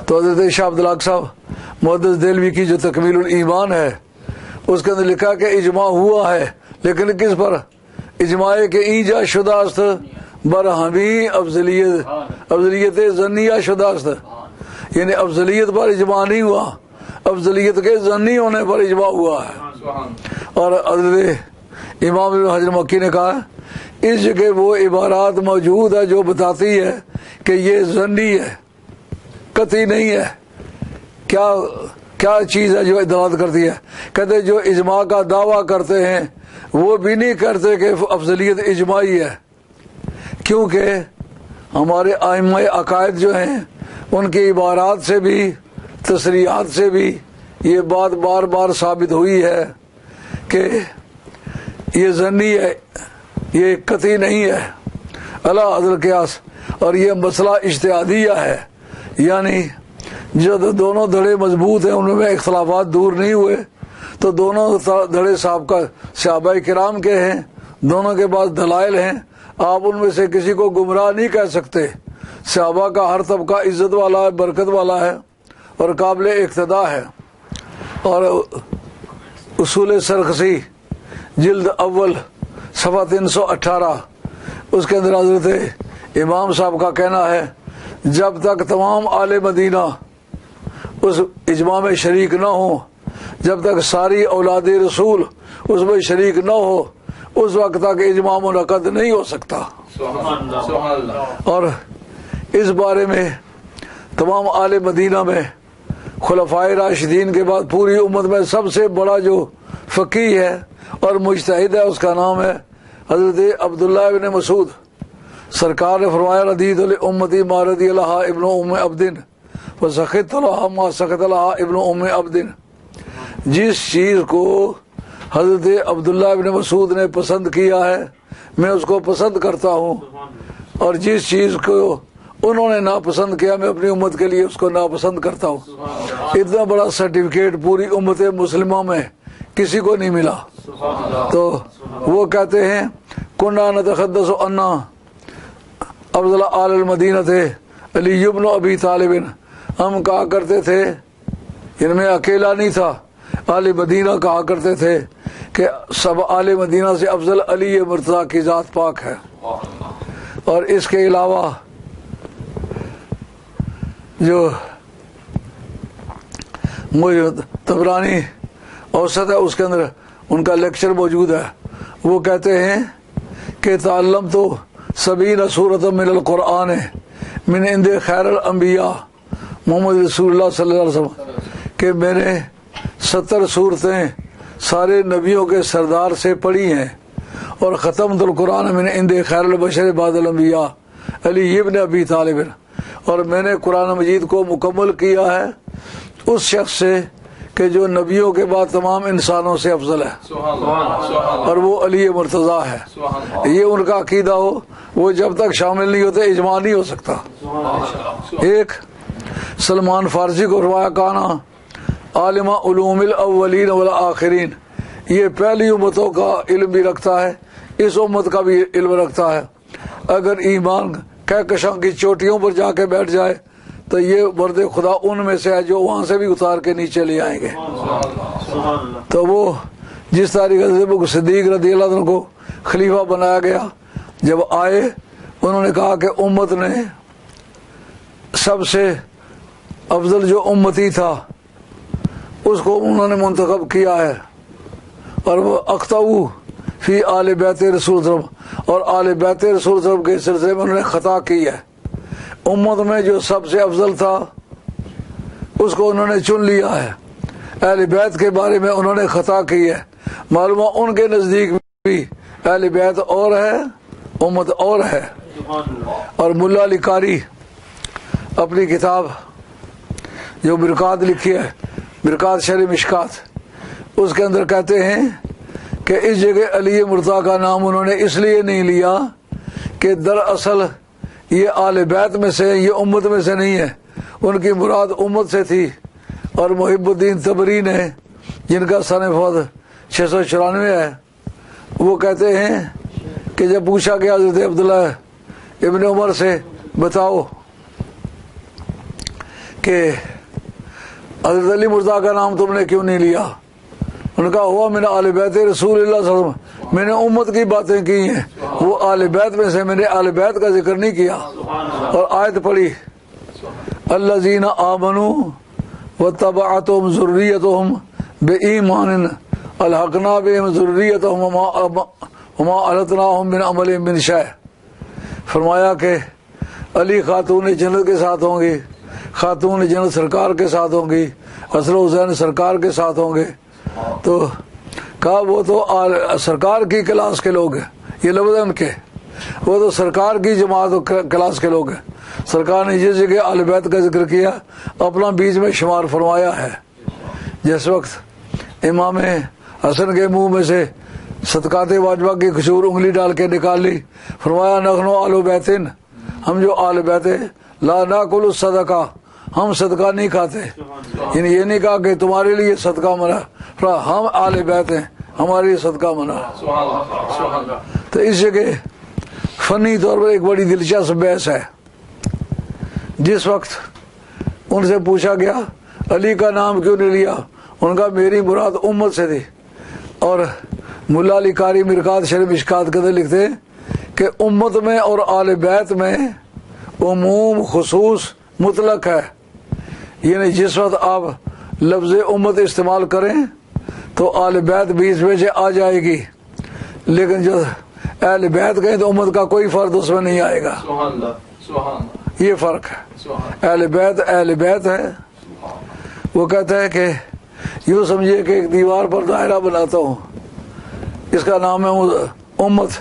تو حضرت شاہ عبدالحق صاحب محدث دہلوی کی جو تکمیل الایمان ہے اس کے اندر لکھا کہ اجماع ہوا ہے، لیکن کس پر؟ اجماع کے ایجا شدہ است برہمی افضلیت ظنیہ شدہ است. یعنی افضلیت پر اجماع نہیں ہوا، افضلیت کے ظنی ہونے پر اجماع ہوا ہے. اور حضرت امام ابن حجر مکی نے کہا اس جگہ وہ عبارات موجود ہے جو بتاتی ہے کہ یہ ظنی ہے، قطعی نہیں ہے. کیا چیز ہے جو دلالت کرتی ہے؟ کہتے جو اجماع کا دعویٰ کرتے ہیں وہ بھی نہیں کرتے کہ افضلیت اجماعی ہے، کیونکہ ہمارے ائمہ عقائد جو ہیں ان کی عبارات سے بھی تصریحات سے بھی یہ بات بار بار ثابت ہوئی ہے کہ یہ ظنی ہے، یہ قطعی نہیں ہے اللہ حضر قیاس. اور یہ مسئلہ اجتہادیہ ہے، یعنی جو دونوں دھڑے مضبوط ہیں ان میں اختلافات دور نہیں ہوئے تو دونوں دھڑے صحابہ کرام کے ہیں، دونوں کے پاس دلائل ہیں. آپ ان میں سے کسی کو گمراہ نہیں کہہ سکتے. صحابہ کا ہر طبقہ عزت والا ہے، برکت والا ہے اور قابل اقتداء ہے. اور اصول سرخسی جلد اول صفحہ 318 اس کے اندر حضرت امام صاحب کا کہنا ہے جب تک تمام آل مدینہ اس اجماع میں شریک نہ ہوں، جب تک ساری اولاد رسول اس میں شریک نہ ہو، اس وقت تک اجماع منعقد نہیں ہو سکتا. اور اس بارے میں تمام آل مدینہ میں خلفائے راشدین کے بعد پوری امت میں سب سے بڑا جو فقی ہے اور مجتہد ہے، اس کا نام ہے حضرت عبداللہ ابن مسعود۔ سرکار نے فرمایا ردیت لامتی ما رضی لہا ابن ام عبد وسخط لہا ما سخط لہا ابن ام عبد۔ جس چیز کو حضرت عبداللہ ابن مسعود نے پسند کیا ہے میں اس کو پسند کرتا ہوں، اور جس چیز کو انہوں نے ناپسند کیا میں اپنی امت کے لیے اس کو ناپسند کرتا ہوں۔ اتنا بڑا سرٹیفکیٹ پوری امت مسلمہ میں کسی کو نہیں ملا۔ تو وہ کہتے ہیں کننا نتحدث انا افضل آل المدینہ تھے علی ابن ابی طالب، ہم کہا کرتے تھے، ان میں اکیلا نہیں تھا، آل مدینہ کہا کرتے تھے کہ سب آل مدینہ سے افضل علی مرتضیٰ کی ذات پاک ہے۔ اور اس کے علاوہ جو طبرانی اوسط ہے اس کے اندر ان کا لیکچر موجود ہے، وہ کہتے ہیں کہ تعلم تو 70 سورۃ من القرآن من عند خیر الانبیاء محمد رسول اللہ صلی اللہ علیہ وسلم، کہ میں نے 70 صورتیں سارے نبیوں کے سردار سے پڑھی ہیں، اور ختم القرآن من عند خیر البشر بعد الانبیاء علی ابن ابی طالب، اور میں نے قرآن مجید کو مکمل کیا ہے اس شخص سے کہ جو نبیوں کے بعد تمام انسانوں سے افضل ہے، اور وہ علی مرتضیٰ ہے۔ یہ ان کا عقیدہ ہو، وہ جب تک شامل نہیں ہوتے اجماع نہیں ہو سکتا۔ ایک سلمان فارسی کو روایہ کانا عالم علوم الاولین والآخرین، یہ پہلی امتوں کا علم بھی رکھتا ہے، اس امت کا بھی علم رکھتا ہے۔ اگر ایمان کہکشاں کی چوٹیوں پر جا کے بیٹھ جائے تو یہ مرد خدا ان میں سے ہے جو وہاں سے بھی اتار کے نیچے لے آئیں گے۔ تو وہ جس طریقے سے ابو صدیق رضی اللہ عنہ کو خلیفہ بنایا گیا، جب آئے انہوں نے کہا کہ امت نے سب سے افضل جو امتی تھا اس کو انہوں نے منتخب کیا ہے، اور وہ اختو فی آل بیت رسول صلی اللہ علیہ وسلم، اور آل بیت رسول صلی اللہ علیہ وسلم کے سلسلے میں انہوں نے خطا کی ہے۔ امت میں جو سب سے افضل تھا اس کو انہوں نے چن لیا ہے، اہل بیت کے بارے میں انہوں نے خطا کی ہے۔ معلوم ان کے نزدیک بھی اہل بیت اور ہے، امت اور ہے۔ اور ملا علی قاری اپنی کتاب جو برکات لکھی ہے، برکات شرح مشکات، اس کے اندر کہتے ہیں کہ اس جگہ علی مرتضیٰ کا نام انہوں نے اس لیے نہیں لیا کہ دراصل یہ آل بیت میں سے، یہ امت میں سے نہیں ہے، ان کی مراد امت سے تھی۔ اور محب الدین طبری نے، جن کا سن فوت 694 ہے، وہ کہتے ہیں کہ جب پوچھا گیا حضرت عبداللہ ابن عمر سے بتاؤ کہ حضرت علی مرتضیٰ کا نام تم نے کیوں نہیں لیا، ان کا ہوا میں نے آل بیت رسول اللہ صلی اللہ علیہ وسلم، میں نے امت کی باتیں کی ہیں، وہ آل بیت میں سے میں نے آل بیت کا ذکر نہیں کیا۔ اور آیت پڑھی الذین آمنوا واتبعتهم ذریتهم بایمان الحقنا بهم ذریتهم وما التناهم من عملهم من شیء۔ فرمایا کہ علی خاتون جنت کے ساتھ ہوں گی، خاتون جنت سرکار کے ساتھ ہوں گی، حسن حسین سرکار کے ساتھ ہوں گے۔ تو کہا وہ تو سرکار کی کلاس کے لوگ ہیں، یہ لفظ ان کے، وہ تو سرکار کی جماعت کلاس کے لوگ ہیں۔ سرکار نے جس جگہ آل بیت کا ذکر کیا اپنا بیچ میں شمار فرمایا ہے۔ جس وقت امام حسن کے منہ میں سے صدقات واجبہ کی کھجور انگلی ڈال کے نکال لی، فرمایا نحن آل بیتن، ہم جو آل بیت لا ناکل الصدقہ، ہم صدقہ نہیں کھاتے، یعنی یہ نہیں کہا کہ تمہارے لیے صدقہ منع، ہم آل بیت ہیں، ہمارے لیے صدقہ منع۔ تو اس جگہ فنی طور پر ایک بڑی دلچسپ بحث ہے۔ جس وقت ان سے پوچھا گیا علی کا نام کیوں نہیں لیا، ان کا میری مراد امت سے تھی۔ اور ملا علی قاری مرکات شرح مشکات کے اندر لکھتے ہیں کہ امت میں اور آل بیت میں عموم خصوص مطلق ہے، یعنی جس وقت آپ لفظ امت استعمال کریں تو آل بیت بیچ میں سے آ جائے گی، لیکن جو اہل بیت کہیں تو امت کا کوئی فرد اس میں نہیں آئے گا۔ یہ فرق ہے، اہل بیت ہے۔ وہ کہتا ہے کہ یوں سمجھیے کہ ایک دیوار پر دائرہ بناتا ہوں، اس کا نام ہے امت،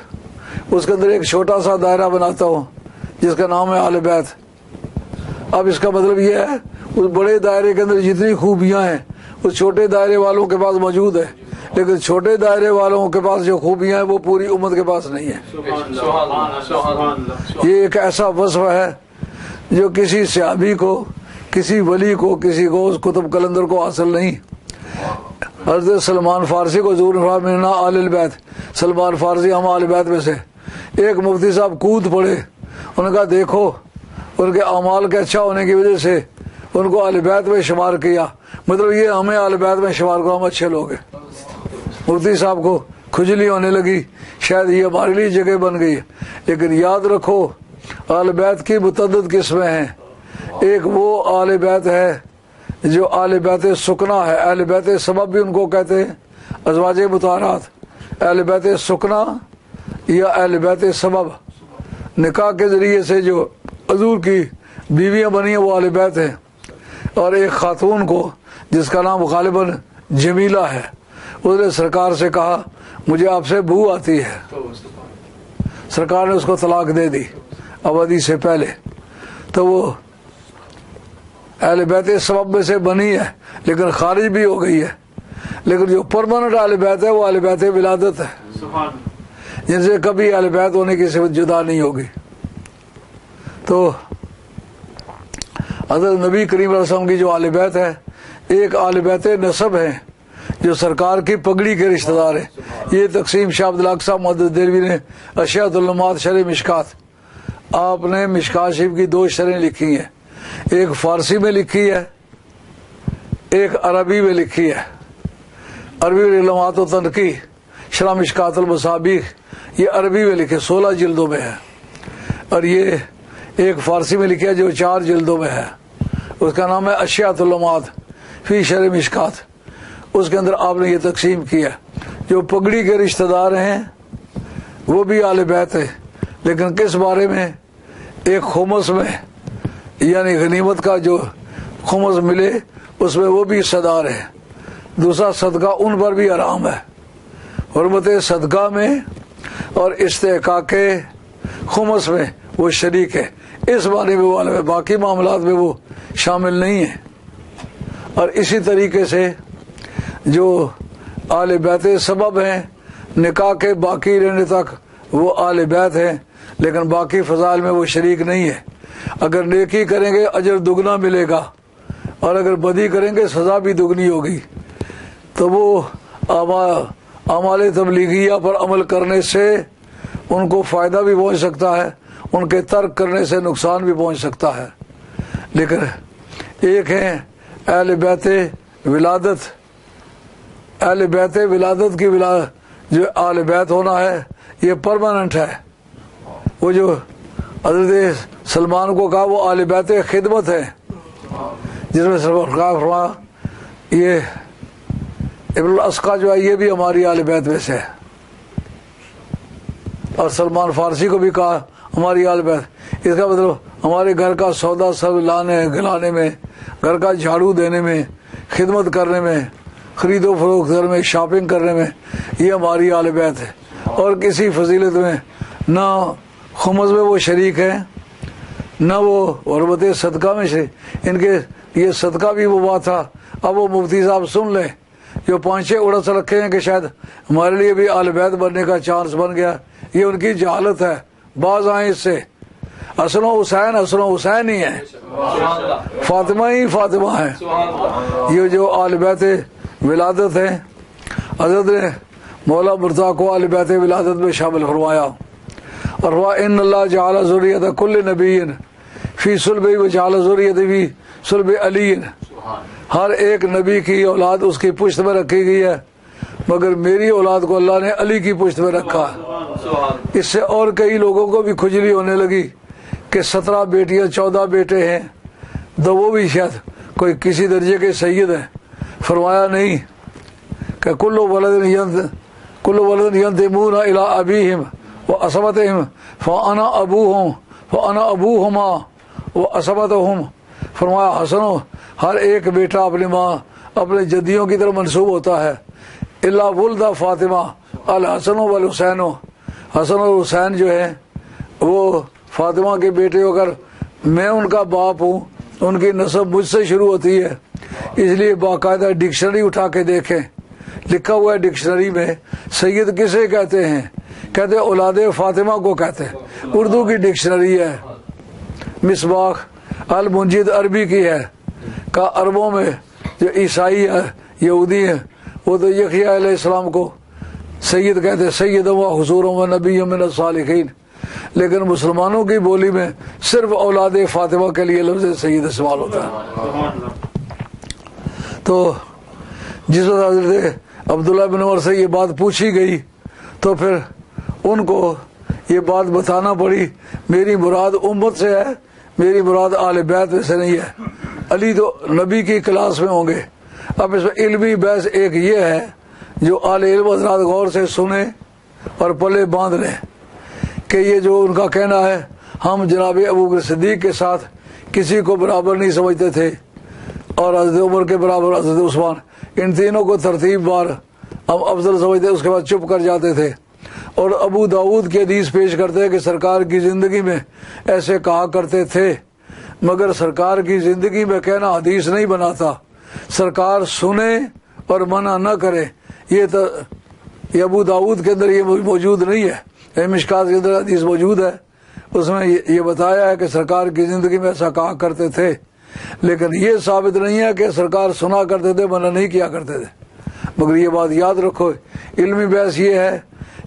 اس کے اندر ایک چھوٹا سا دائرہ بناتا ہوں جس کا نام ہے اہل بیت۔ اب اس کا مطلب یہ ہے اس بڑے دائرے کے اندر جتنی خوبیاں ہیں اس چھوٹے دائرے والوں کے پاس موجود ہے، لیکن چھوٹے دائرے والوں کے پاس جو خوبیاں ہیں وہ پوری امت کے پاس نہیں ہے۔ یہ ایک ایسا وصف ہے جو کسی صحابی کو، کسی ولی کو، کسی غوث قطب قلندر کو حاصل نہیں۔ حضرت سلمان فارسی کو حضور نے فرمایا منا آل البیت، سلمان فارسی ہم آل بیت میں سے۔ ایک مفتی صاحب کود پڑے، انہوں نے کہا دیکھو ان کے اعمال کے اچھا ہونے کی وجہ سے ان کو آل بیت میں شمار کیا، مطلب یہ ہمیں آل بیت میں شمار کرو، ہم اچھے لوگ ہیں۔ مفتی صاحب کو کھجلی ہونے لگی، شاید یہ ہمارے لیے جگہ بن گئی، لیکن یاد رکھو آل بیت کی متعدد قسمیں ہیں۔ ایک وہ آل بیت ہے جو آل بیت سکنا ہے، اہل بیت سبب بھی ان کو کہتے ہیں، ازواج مطہرات، اہل بیت سکنا یا اہل بیت سبب، نکاح کے ذریعے سے جو حضور کی بیویاں بنی ہیں وہ اہل بیت ہیں۔ اور ایک خاتون کو جس کا نام غالباً جمیلہ ہے، اس نے سرکار سے کہا مجھے آپ سے بو آتی ہے، سرکار نے اس کو طلاق دے دی آبادی سے پہلے، تو وہ اہل بیت سبب میں سے بنی ہے لیکن خارج بھی ہو گئی ہے، لیکن جو پرماننٹ اہل بیت ہے وہ اہل بیت ولادت ہے، جن سے کبھی اہل بیت ہونے کی صفت جدا نہیں ہوگی۔ تو حضرت نبی کریم علیہ السلام کی جو اہل بیت ہے، ایک اہل بیت نسب ہے جو سرکار کی پگڑی کے رشتہ دار ہیں۔ یہ تقسیم شاہ عبد الحق صاحب محدث دہلوی نے اشیاۃ العلومات شرح مشکات، آپ نے مشکات شریف کی 2 شرحیں لکھی ہیں، ایک فارسی میں لکھی ہے، ایک عربی میں لکھی ہے۔ عربی علومات و تنقیح شرح مشکات المصابیح یہ عربی میں لکھے 16 جلدوں میں ہے، اور یہ ایک فارسی میں لکھا ہے جو 4 جلدوں میں ہے، اس کا نام ہے اشیاۃ العلومات فی شرح مشکات۔ اس کے اندر آپ نے یہ تقسیم کیا، جو پگڑی کے رشتہ دار ہیں وہ بھی اہل بیت ہے، لیکن کس بارے میں؟ ایک خمس میں، یعنی غنیمت کا جو خمس ملے اس میں وہ بھی حصہ دار ہے، دوسرا صدقہ ان پر بھی حرام ہے، حرمت صدقہ میں اور استحقاق خمس میں وہ شریک ہے، اس بارے میں وہ عالم ہے، باقی معاملات میں وہ شامل نہیں ہے۔ اور اسی طریقے سے جو آل بیت سبب ہیں، نکاح کے باقی رہنے تک وہ آل بیت ہیں، لیکن باقی فضائل میں وہ شریک نہیں ہے۔ اگر نیکی کریں گے اجر دگنا ملے گا، اور اگر بدی کریں گے سزا بھی دگنی ہوگی۔ تو وہ اعمال تبلیغیہ پر عمل کرنے سے ان کو فائدہ بھی پہنچ سکتا ہے، ان کے ترک کرنے سے نقصان بھی پہنچ سکتا ہے۔ لیکن ایک ہے اہل بیت ولادت، اہل بیت ولادت کی جو اہل بیت ہونا ہے یہ پرماننٹ ہے۔ وہ جو حضرت سلمان کو کہا وہ اہل بیت خدمت ہے، جس میں فرمایا یہ ابن الاسقا جو ہے یہ بھی ہماری اہل بیت میں سے ہے، اور سلمان فارسی کو بھی کہا ہماری اہل بیت۔ اس کا مطلب ہمارے گھر کا سودا سب لانے گلانے میں، گھر کا جھاڑو دینے میں، خدمت کرنے میں، خرید و فروخت کرنے میں، شاپنگ کرنے میں، یہ ہماری اہل بیت ہے۔ اور کسی فضیلت میں نہ خمس میں وہ شریک ہے، نہ وہ حرمت صدقہ میں شریک۔ ان کے یہ صدقہ بھی وہ بات تھا۔ اب وہ مفتی صاحب سن لیں جو 5-6 اڑس رکھے ہیں کہ شاید ہمارے لیے بھی اہل بیت بننے کا چانس بن گیا، یہ ان کی جہالت ہے۔ باز آئیں اس سے، حسن و حسین ہی ہیں، فاطمہ ہی فاطمہ ہیں۔ یہ جو اہل بیت ولادت ہیں، حضرت نے مولا مرتضیٰ کو اہل بیت ولادت میں شامل فرمایا، اور وہ ان اللہ جعل ذریۃ کل نبی فی صلب وجعل ذریۃ فی صلب علی، ہر ایک نبی کی اولاد اس کی پشت میں رکھی گئی ہے، مگر میری اولاد کو اللہ نے علی کی پشت میں رکھا۔ اس سے اور کئی لوگوں کو بھی کھجلی ہونے لگی کہ 17 بیٹیاں 14 بیٹے ہیں، تو وہ بھی شاید کوئی کسی درجے کے سید ہیں۔ فرمایا نہیں کہ کل ولد ینتمون الی ابیہم وعصبتہم فانا ابوہما وعصبتہم۔ فرمایا حسنو ہر ایک بیٹا اپنی ماں اپنے جدیوں کی طرف منسوب ہوتا ہے. الا ولد فاطمہ الحسن والحسین، حسن اور حسین جو ہے وہ فاطمہ کے بیٹے ہو کر میں ان کا باپ ہوں، ان کی نسب مجھ سے شروع ہوتی ہے. اس لیے باقاعدہ ڈکشنری اٹھا کے دیکھیں، لکھا ہوا ہے ڈکشنری میں سید کسے کہتے ہیں، کہتے اولاد فاطمہ کو کہتے ہیں. اردو کی ڈکشنری ہے، مصباح المنجد عربی کی ہے. کا عربوں میں جو عیسائی ہے، یہودی ہے، وہ تو یحییٰ علیہ السلام کو سید کہتے، سید و حضور و نبی من الصالحین. لیکن مسلمانوں کی بولی میں صرف اولاد فاطمہ کے لیے لفظ سید استعمال ہوتا ہے. تو جس وقت حضرت عبداللہ بن عمر سے یہ بات پوچھی گئی تو پھر ان کو یہ بات بتانا پڑی، میری مراد امت سے ہے، میری مراد آل بیت سے نہیں ہے. علی تو نبی کی کلاس میں ہوں گے. اب اس میں علمی بحث ایک یہ ہے جو آل علم حضرات غور سے سنیں اور پلے باندھ لیں کہ یہ جو ان کا کہنا ہے ہم جناب ابوبکر صدیق کے ساتھ کسی کو برابر نہیں سمجھتے تھے اور حضرت عمر کے برابر حضرت عثمان، ان تینوں کو ترتیب بار ہم افضل سمجھتے، اس کے بعد چپ کر جاتے تھے. اور ابو داؤد کی حدیث پیش کرتے ہیں کہ سرکار کی زندگی میں ایسے کہا کرتے تھے، مگر سرکار کی زندگی میں کہنا حدیث نہیں بناتا. سرکار سنے اور منع نہ کرے، یہ ابو داؤد کے اندر یہ موجود نہیں ہے. مشکات کے اندر حدیث موجود ہے، اس میں یہ بتایا ہے کہ سرکار کی زندگی میں ایسا کہا کرتے تھے، لیکن یہ ثابت نہیں ہے کہ سرکار سنا کرتے تھے منع نہیں کیا کرتے تھے. مگر یہ بات یاد رکھو، علمی بحث یہ ہے،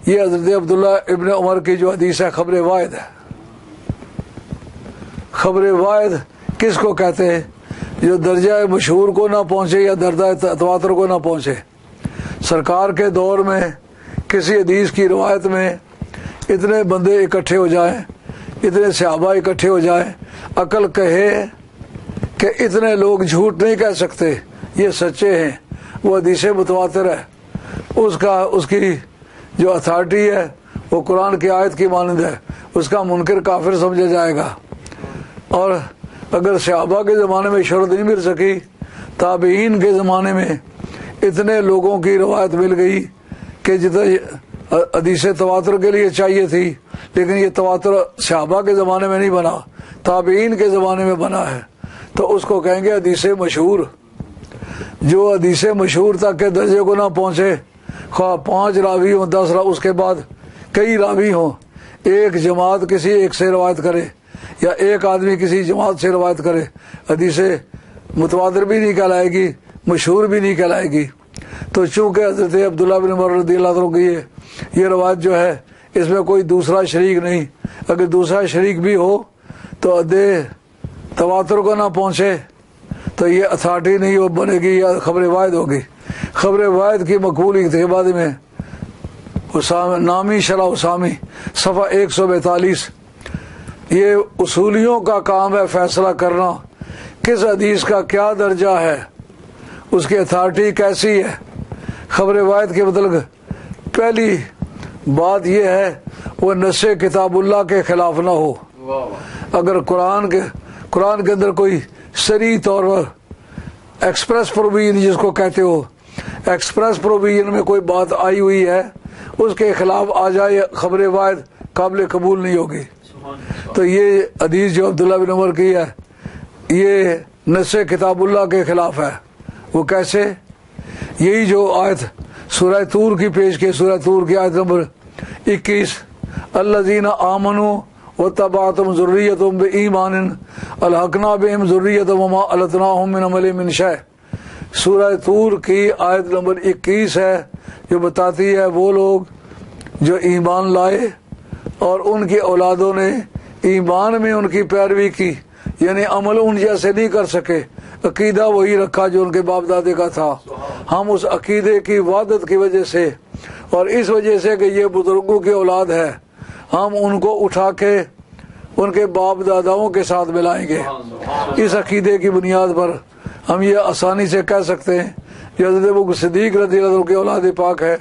یہ حضرت عبداللہ ابن عمر کی جو حدیث ہے خبر واحد ہے. خبر واحد کس کو کہتے ہیں؟ جو درجہ مشہور کو نہ پہنچے یا درجہ تواتر کو نہ پہنچے. سرکار کے دور میں کسی حدیث کی روایت میں اتنے بندے اکٹھے ہو جائیں، اتنے صحابہ اکٹھے ہو جائیں، عقل کہے کہ اتنے لوگ جھوٹ نہیں کہہ سکتے، یہ سچے ہیں، وہ حدیث متواتر ہے، اس کی جو اتھارٹی ہے وہ قرآن کی آیت کی مانند ہے، اس کا منکر کافر سمجھا جائے گا. اور اگر صحابہ کے زمانے میں شہرت نہیں مل سکی، تابعین کے زمانے میں اتنے لوگوں کی روایت مل گئی کہ جتنا حدیث تواتر کے لیے چاہیے تھی، لیکن یہ تواتر صحابہ کے زمانے میں نہیں بنا، تابعین کے زمانے میں بنا ہے، تو اس کو کہیں گے حدیث مشہور. جو حدیث مشہور تک کے درجے کو نہ پہنچے، خواہ 5 راوی ہوں 10 راوی، اس کے بعد کئی راوی ہوں، ایک جماعت کسی ایک سے روایت کرے یا ایک آدمی کسی جماعت سے روایت کرے، حدیث متواتر بھی نہیں کہلائے گی، مشہور بھی نہیں کہلائے گی. تو چونکہ حضرت عبداللہ بن عمر رضی اللہ عنہ کی یہ روایت جو ہے اس میں کوئی دوسرا شریک نہیں، اگر دوسرا شریک بھی ہو تو ادے تواتر کو نہ پہنچے تو یہ اتھارٹی نہیں ہو بنے گی یا خبر واحد ہوگی. خبر واحد کی مقبول اقتباد میں نامی شرح اسامی صفحہ 142، یہ اصولیوں کا کام ہے فیصلہ کرنا کس حدیث کا کیا درجہ ہے، اس کی اتھارٹی کیسی ہے. خبر واحد کے متعلق پہلی بات یہ ہے وہ نص کتاب اللہ کے خلاف نہ ہو. اگر قرآن کے اندر کوئی صریح طور پر ایکسپریس پروویژن جس کو کہتے ہو، ایکسپریس پروویژن میں کوئی بات آئی ہوئی ہے، اس کے خلاف آ جائے، خبر واحد قابل قبول نہیں ہوگی. تو یہ حدیث جو عبداللہ بن عمر کی ہے یہ نص کتاب اللہ کے خلاف ہے. وہ کیسے؟ یہی جو آیت سورہ طور کی پیش کی، سورہ طور کی آیت نمبر 21، الذین آمنوا واتبعتہم ذریتہم بایمان الحقنا بہم ذریتہم وما التناہم من عملہم من شیء. سورہ طور کی آیت نمبر 21 ہے جو بتاتی ہے وہ لوگ جو ایمان لائے اور ان کی اولادوں نے ایمان میں ان کی پیروی کی، یعنی عمل ان جیسے نہیں کر سکے، عقیدہ وہی رکھا جو ان کے باپ دادے کا تھا. ہم اس عقیدے کی وحدت کی وجہ سے اور اس وجہ سے کہ یہ بزرگوں کی اولاد ہے، ہم ان کو اٹھا کے ان کے باپ داداؤں کے ساتھ ملائیں گے. اس عقیدے کی بنیاد پر ہم یہ آسانی سے کہہ سکتے ہیں کہ حضرت ابوبکر صدیق رضی اللہ عنہ کی اولاد پاک ہے،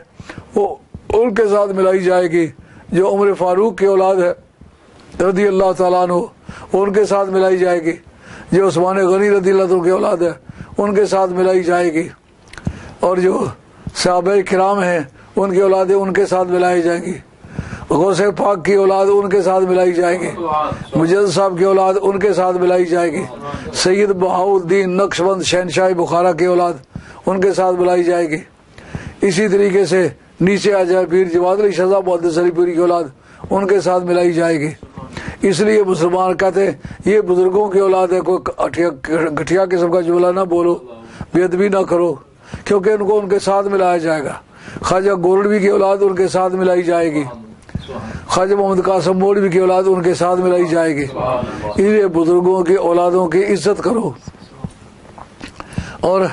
وہ ان کے ساتھ ملائی جائے گی. جو عمر فاروق کی اولاد ہے رضی اللہ تعالیٰ عنہ، ان کے ساتھ ملائی جائے گی. جو عثمان غنی رضی اللہ عنہ کی اولاد ہے ان کے ساتھ ملائی جائے گی. اور جو صحابہ کرام ہیں ان کی اولادیں ان کے ساتھ ملائی جائیں گی، غوث پاک کی اولاد ان کے ساتھ ملائی جائے گی، مجدد صاحب کی اولاد ان کے ساتھ ملائی جائے گی، سید بہاؤالدین نقشبند شہنشاہ بخارا کی اولاد ان کے ساتھ ملائی جائے گی۔ اسی طریقے سے نیچے آ جائے پیر جواد علی شاہ محدث علی پوری کی اولاد ان کے ساتھ ملائی جائے گی۔ اس لیے مسلمان کہتے ہیں یہ بزرگوں کی اولاد ہے، کوئی گھٹیا قسم کا جملہ نہ بولو، بے ادبی نہ کرو، کیونکہ ان کو ان کے ساتھ ملایا جائے گا۔ خواجہ گولڈوی کی اولاد ان کے ساتھ ملائی جائے گی، خواجہ محمد قاسم مولوی کی اولاد ان کے ساتھ ملائی جائے گی۔ اس لیے بزرگوں کی اولادوں کی عزت کرو اور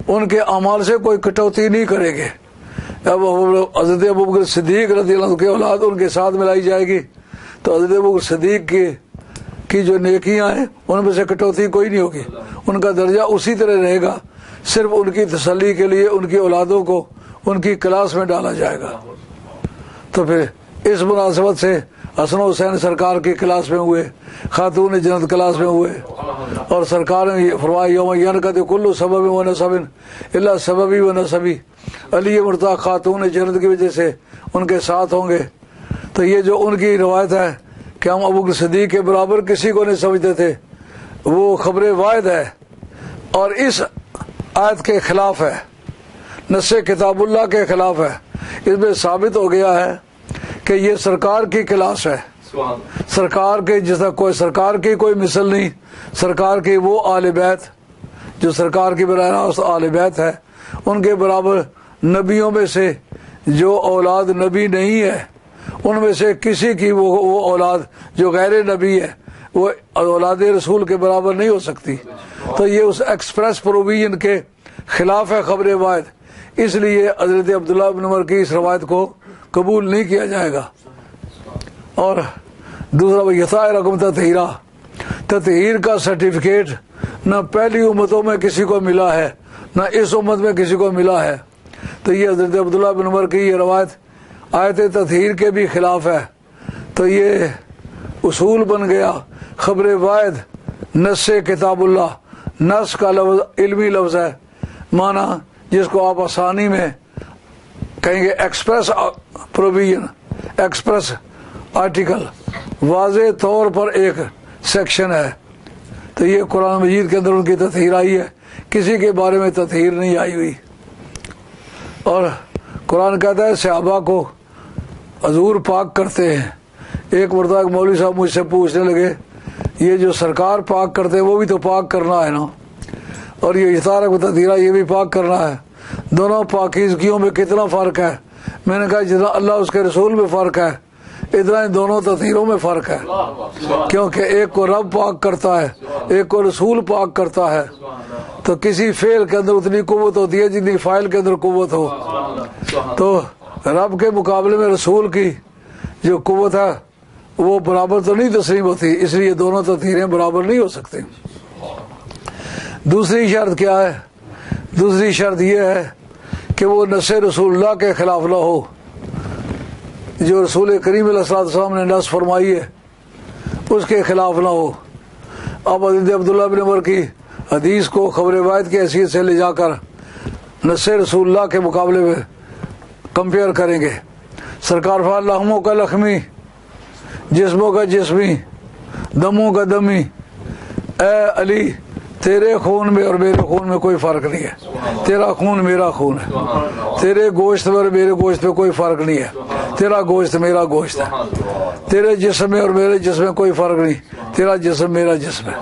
ان کے اعمال سے کوئی کٹوتی نہیں کرے گے۔ اب حضرت ابوبکر صدیق رضی اللہ عنہ کی اولاد ان کے ساتھ ملائی جائے گی، تو حضرت ابوبکر صدیق کی جو نیکیاں ہیں ان میں سے کٹوتی کوئی نہیں ہوگی، ان کا درجہ اسی طرح رہے گا، صرف ان کی تسلی کے لیے ان کی اولادوں کو ان کی کلاس میں ڈالا جائے گا۔ تو پھر اس مناسبت سے حسن حسین سرکار کی کلاس میں ہوئے، خاتون جنت کلاس میں ہوئے، اور سرکار نے فرمایا یوم ینقض کل سبب و نسب الا سببی و نسبی، علی مرتضیٰ خاتون جنت کی وجہ سے ان کے ساتھ ہوں گے۔ تو یہ جو ان کی روایت ہے کہ ہم ابوبکر صدیق کے برابر کسی کو نہیں سمجھتے تھے، وہ خبر واحد ہے اور اس آیت کے خلاف ہے، نص کتاب اللہ کے خلاف ہے۔ اس میں ثابت ہو گیا ہے کہ یہ سرکار کی کلاس ہے، سرکار کے جیسا کوئی سرکار کی کوئی مثل نہیں، سرکار کی وہ آل بیت جو سرکار کی براہ راست آل بیت ہے، ان کے برابر نبیوں میں سے جو اولاد نبی نہیں ہے ان میں سے کسی کی وہ اولاد جو غیر نبی ہے وہ اولاد رسول کے برابر نہیں ہو سکتی۔ تو یہ اس ایکسپریس پروویژن کے خلاف ہے خبر واحد، اس لیے حضرت عبداللہ بن عمر کی اس روایت کو قبول نہیں کیا جائے گا۔ اور دوسرا یساء رقم تطہیرہ، تطہیر کا سرٹیفکیٹ نہ پہلی امتوں میں کسی کو ملا ہے نہ اس امت میں کسی کو ملا ہے۔ تو یہ حضرت عبداللہ بن عمر کی یہ روایت آیت تطہیر کے بھی خلاف ہے۔ تو یہ اصول بن گیا خبر واحد، نص کتاب اللہ، نص کا لفظ علمی لفظ ہے، معنی جس کو آپ آسانی میں کہیں گے ایکسپریس پروویژن، ایکسپریس آرٹیکل، واضح طور پر ایک سیکشن ہے۔ تو یہ قرآن مجید کے اندر ان کی تطہیر آئی ہے، کسی کے بارے میں تطہیر نہیں آئی ہوئی۔ اور قرآن کہتا ہے صحابہ کو حضور پاک کرتے ہیں۔ ایک مرتبہ ایک مولوی صاحب مجھ سے پوچھنے لگے یہ جو سرکار پاک کرتے ہیں وہ بھی تو پاک کرنا ہے نا، اور یہ اشتارک و تطہیرہ یہ بھی پاک کرنا ہے، دونوں پاکیزگیوں میں کتنا فرق ہے؟ میں نے کہا جتنا اللہ اس کے رسول میں فرق ہے اتنا ہی دونوں تطہیروں میں فرق ہے، کیونکہ ایک کو رب پاک کرتا ہے ایک کو رسول پاک کرتا ہے۔ تو کسی فعل کے اندر اتنی قوت ہوتی ہے جتنی فاعل کے اندر قوت ہو، تو رب کے مقابلے میں رسول کی جو قوت ہے وہ برابر تو نہیں تسلیم ہوتی، اس لیے دونوں تطہیریں برابر نہیں ہو سکتی۔ دوسری شرط کیا ہے؟ دوسری شرط یہ ہے کہ وہ نص رسول اللہ کے خلاف نہ ہو، جو رسول کریم علیہ السلام نے نص فرمائی ہے اس کے خلاف نہ ہو۔ اب حضرت عبداللہ بن عمر کی حدیث کو خبر واحد کی حیثیت سے لے جا کر نص رسول اللہ کے مقابلے میں کمپیئر کریں گے۔ سرکار فرمایا لحموں کا لحمی، جسموں کا جسمی، دموں کا دمی، اے علی تیرے خون میں اور میرے خون میں کوئی فرق نہیں ہے، تیرا خون میرا خون ہے، تیرے گوشت میں اور میرے گوشت میں کوئی فرق نہیں ہے، تیرا گوشت میرا گوشت ہے، تیرے جسم میں اور میرے جسم میں کوئی فرق نہیں، تیرا جسم میرا جسم ہے۔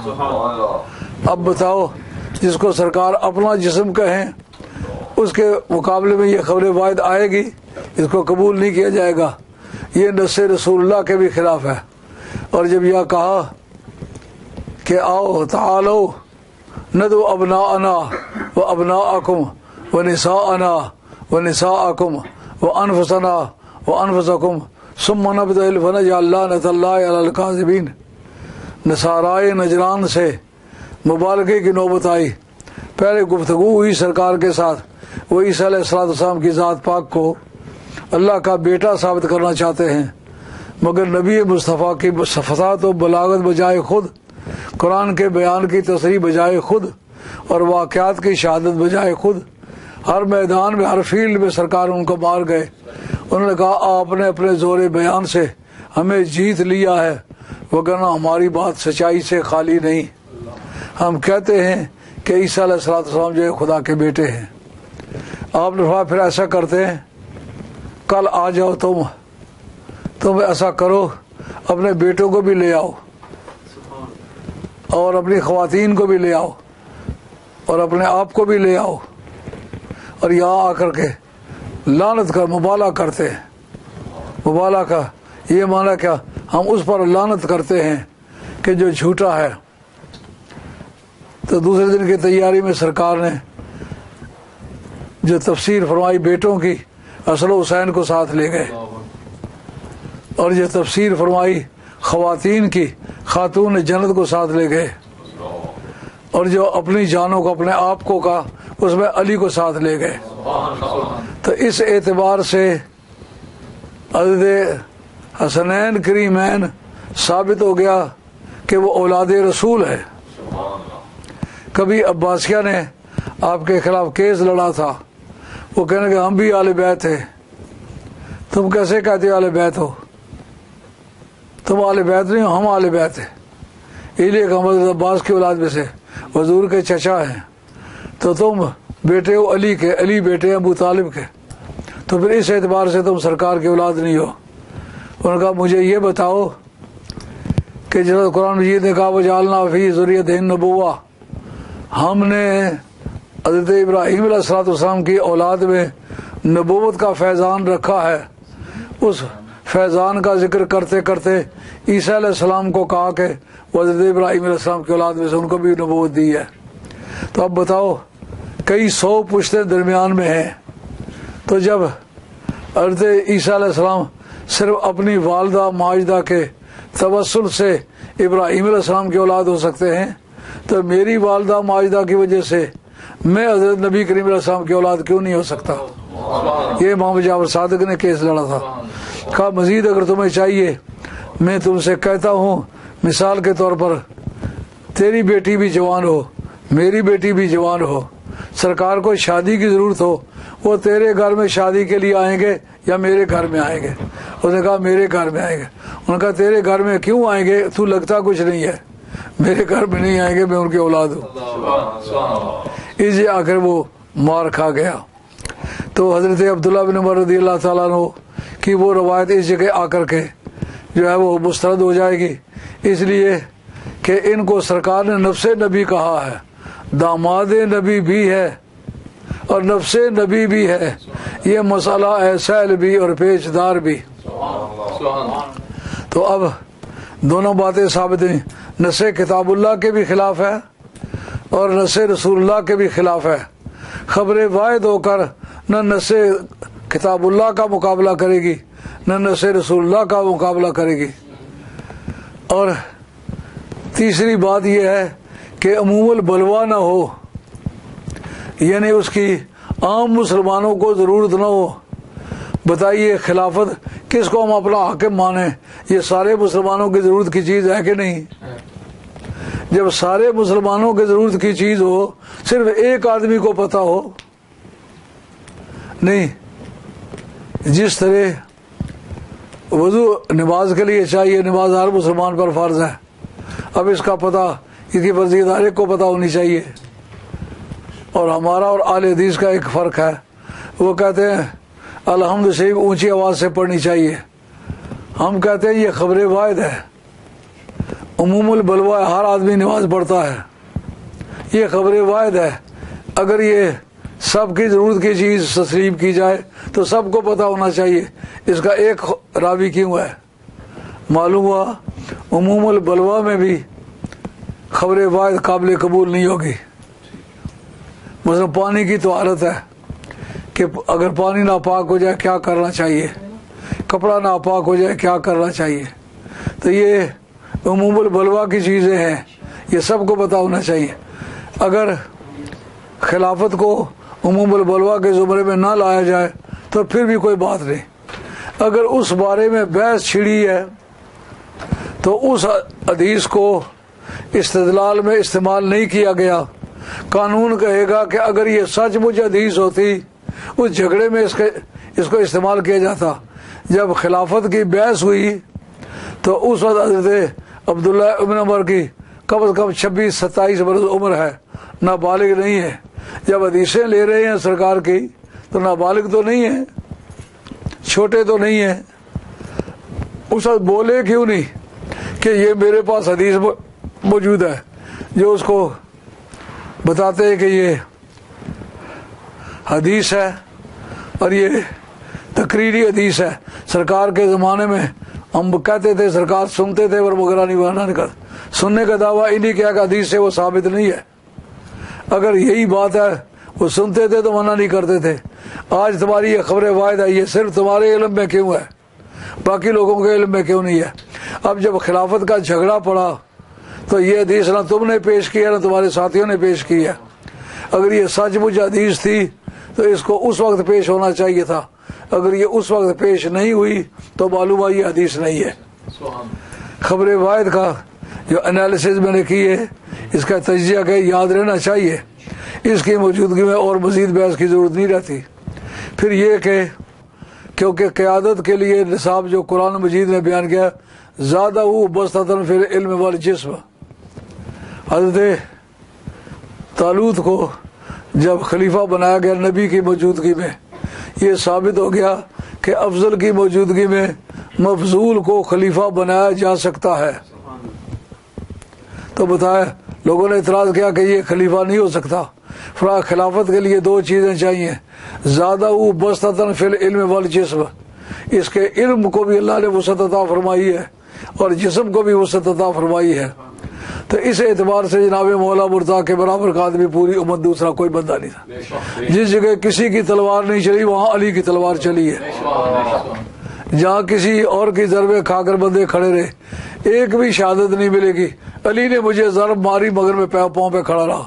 اب بتاؤ جس کو سرکار اپنا جسم کہیں اس کے مقابلے میں یہ خبر واحد آئے گی، اس کو قبول نہیں کیا جائے گا، یہ نص رسول اللہ کے بھی خلاف ہے۔ اور جب یہ کہا کہ آؤ تعالو ندعو ابناءنا و ابناءکم و نساءنا و نساءکم و انفسنا و انفسکم ثم نبتہل فنجعل لعنۃ اللہ علی الکاذبین، نصارائے نجران سے مبالغے کی نوبت آئی۔ پہلے گفتگو ہوئی سرکار کے ساتھ، وہ عیسیٰ علیہ السلام کی ذات پاک کو اللہ کا بیٹا ثابت کرنا چاہتے ہیں، مگر نبی مصطفیٰ کی فصاحت و بلاغت بجائے خود، قرآن کے بیان کی تصریح بجائے خود اور واقعات کی شہادت بجائے خود ہر میدان میں ہر فیلڈ میں سرکار ان کو مار گئے. انہوں نے کہا آپ نے اپنے زور بیان سے ہمیں جیت لیا ہے، وگرنہ ہماری بات سچائی سے خالی نہیں. ہم کہتے ہیں کہ عیسیٰ علیہ السلام جو ہے خدا کے بیٹے ہیں. آپ نے فرمایا پھر ایسا کرتے ہیں، کل آ جاؤ تم ایسا کرو، اپنے بیٹوں کو بھی لے آؤ اور اپنی خواتین کو بھی لے آؤ اور اپنے آپ کو بھی لے آؤ، اور یہاں آ کر کے لعنت کر مبالغہ کرتے ہیں. مبالغہ کا یہ معنی کیا؟ ہم اس پر لعنت کرتے ہیں کہ جو جھوٹا ہے. تو دوسرے دن کی تیاری میں سرکار نے جو تفسیر فرمائی بیٹوں کی، حسن و حسین کو ساتھ لے گئے، اور جو تفسیر فرمائی خواتین کی، خاتون جنت کو ساتھ لے گئے، اور جو اپنی جانوں کو اپنے آپ کو کہا اس میں علی کو ساتھ لے گئے. تو اس اعتبار سے حضرت حسنین کریمین ثابت ہو گیا کہ وہ اولاد رسول ہے. کبھی عباسیہ نے آپ کے خلاف کیس لڑا تھا، وہ کہنے کہ ہم بھی اہل بیت ہیں. تم کیسے کہتے ہو اہل بیت ہو؟ تم اہل بیت نہیں ہو، ہم اہل بیت ہیں. اس لیے کہ ہم حضرت عباس کی اولاد میں سے حضور کے چچا ہیں. تو تم بیٹے ہو علی کے، علی بیٹے ہیں ابو طالب کے، تو پھر اس اعتبار سے تم سرکار کی اولاد نہیں ہو. انہوں نے کہا مجھے یہ بتاؤ کہ جب قرآن مجید نے کہا وجعلنا فی ذریۃ النبوۃ، ہم نے حضرت ابراہیم علیہ السلام کی اولاد میں نبوت کا فیضان رکھا ہے. اس فیضان کا ذکر کرتے کرتے عیسیٰ علیہ السلام کو کہا کہ وہ حضرت ابراہیم علیہ السلام کی اولاد میں سے ان کو بھی نبوت دی ہے. تو اب بتاؤ کئی 100 پشتیں درمیان میں ہیں، تو جب حضرت عیسیٰ علیہ السلام صرف اپنی والدہ ماجدہ کے توسل سے ابراہیم علیہ السلام کی اولاد ہو سکتے ہیں، تو میری والدہ ماجدہ کی وجہ سے میں حضرت نبی کریم علیہ السلام کی اولاد کیوں نہیں ہو سکتا؟ یہ امام جعفر صادق نے کیس لڑا تھا. کہا مزید اگر تمہیں چاہیے میں تم سے کہتا ہوں، مثال کے طور پر تیری بیٹی بھی جوان ہو، میری بیٹی بھی جوان ہو، سرکار کو شادی کی ضرورت ہو، وہ تیرے گھر میں شادی کے لیے آئیں گے یا میرے گھر میں آئیں گے؟ اس نے کہا میرے گھر میں آئیں گے. انہوں نے کہا تیرے گھر میں کیوں آئیں گے؟ تو لگتا کچھ نہیں ہے. میرے گھر میں نہیں آئیں گے، میں ان کی اولاد ہوں. اسے آ کر وہ مار کھا گیا. تو حضرت عبداللہ بن عمر رضی اللہ تعالیٰ عنہ کی وہ روایت اس جگہ آ کر کے جو ہے وہ مسترد ہو جائے گی، اس لیے کہ ان کو سرکار نے نفس نبی کہا ہے، داماد نبی بھی ہے اور نفس نبی بھی ہے. یہ مسئلہ ہے سہل بھی اور پیچدار بھی. تو اب دونوں باتیں ثابت ہیں، نص کتاب اللہ کے بھی خلاف ہے اور نص رسول اللہ کے بھی خلاف ہے. خبر واحد ہو کر نہ نص کتاب اللہ کا مقابلہ کرے گی نہ نص رسول اللہ کا مقابلہ کرے گی. اور تیسری بات یہ ہے کہ عموم البلوا نہ ہو، یعنی اس کی عام مسلمانوں کو ضرورت نہ ہو. بتائیے خلافت کس کو ہم اپنا حاکم مانیں؟ یہ سارے مسلمانوں کی ضرورت کی چیز ہے کہ نہیں؟ جب سارے مسلمانوں کی ضرورت کی چیز ہو، صرف ایک آدمی کو پتہ ہو نہیں. جس طرح وضو نماز کے لیے چاہیے، نماز ہر مسلمان پر فرض ہے، اب اس کا پتہ اس کی فرضیت ہر ایک کو پتہ ہونی چاہیے. اور ہمارا اور اہل حدیث کا ایک فرق ہے، وہ کہتے ہیں الحمد شریف اونچی آواز سے پڑھنی چاہیے، ہم کہتے ہیں یہ خبر واحد ہے، عموم البلوا ہر آدمی نماز پڑھتا ہے، یہ خبر واحد ہے. اگر یہ سب کی ضرورت کی چیز تسلیم کی جائے تو سب کو پتہ ہونا چاہیے، اس کا ایک راوی کیوں ہے؟ معلوم ہوا عموم البلوا میں بھی خبر واحد قابل قبول نہیں ہوگی. مثلا پانی کی تو حالت ہے کہ اگر پانی ناپاک ہو جائے کیا کرنا چاہیے، کپڑا ناپاک ہو جائے کیا کرنا چاہیے. تو یہ عموم البلوا کی چیزیں ہیں، یہ سب کو پتہ ہونا چاہیے. اگر خلافت کو عموم البلوا کے زمرے میں نہ لایا جائے تو پھر بھی کوئی بات نہیں. اگر اس بارے میں بحث چھڑی ہے تو اس حدیث کو استدلال میں استعمال نہیں کیا گیا قانون کہے گا کہ اگر یہ سچ مچ حدیث ہوتی اس جھگڑے میں اس کو استعمال کیا جاتا. جب خلافت کی بحث ہوئی تو اس وقت حضرت عبداللہ ابن عمر کی کم از کم 26-27 برس عمر ہے، نابالغ نہیں ہے. جب حدیثیں لے رہے ہیں سرکار کی تو نابالغ تو نہیں ہے، چھوٹے تو نہیں ہیں. اس وقت بولے کیوں نہیں کہ یہ میرے پاس حدیث موجود ہے جو اس کو بتاتے ہیں کہ یہ حدیث ہے اور یہ تقریری حدیث ہے. سرکار کے زمانے میں ہم کہتے تھے سرکار سنتے تھے اور مغرانی بہانا نہیں کرتے. سننے کا دعویٰ انہیں کیا کہ حدیث سے وہ ثابت نہیں ہے. اگر یہی بات ہے وہ سنتے تھے تو منع نہیں کرتے تھے. آج تمہاری یہ خبر واحد ہے، یہ صرف تمہارے علم میں کیوں ہے، باقی لوگوں کے علم میں کیوں نہیں ہے؟ اب جب خلافت کا جھگڑا پڑا تو یہ حدیث نہ تم نے پیش کی ہے نہ تمہارے ساتھیوں نے پیش کی ہے. اگر یہ سچ مچ حدیث تھی تو اس کو اس وقت پیش ہونا چاہیے تھا. اگر یہ اس وقت پیش نہیں ہوئی تو معلوم ہے یہ حدیث نہیں ہے. خبر واحد کا جو انالیسز میں نے کی ہے اس کا تجزیہ کہ یاد رہنا چاہیے. اس کی موجودگی میں اور مزید بحث کی ضرورت نہیں رہتی. پھر یہ کہ کیونکہ قیادت کے لیے نصاب جو قرآن مجید میں بیان کیا زیادہ وہ بسطتاً فی العلم والجسم. حضرت طالوت کو جب خلیفہ بنایا گیا نبی کی موجودگی میں یہ ثابت ہو گیا کہ افضل کی موجودگی میں مفضول کو خلیفہ بنایا جا سکتا ہے. تو بتایا لوگوں نے اعتراض کیا کہ یہ خلیفہ نہیں ہو سکتا. خلافت کے لیے دو چیزیں چاہیے، زیادہ وہ بسطتاً فی العلم والجسم، اس کے علم کو بھی اللہ نے وسعت عطا فرمائی ہے اور جسم کو بھی وسعت عطا فرمائی ہے. تو اس اعتبار سے جناب مولا مرتضیٰ کے برابر کا آدمی پوری امت دوسرا کوئی بندہ نہیں تھا. جس جگہ کسی کی تلوار نہیں چلی وہاں علی کی تلوار چلی ہے. جہاں کسی اور کی ضربے کھا کر بندے کھڑے رہے ایک بھی شہادت نہیں ملے گی علی نے مجھے ضرب ماری مگر میں پاؤں پہ کھڑا رہا.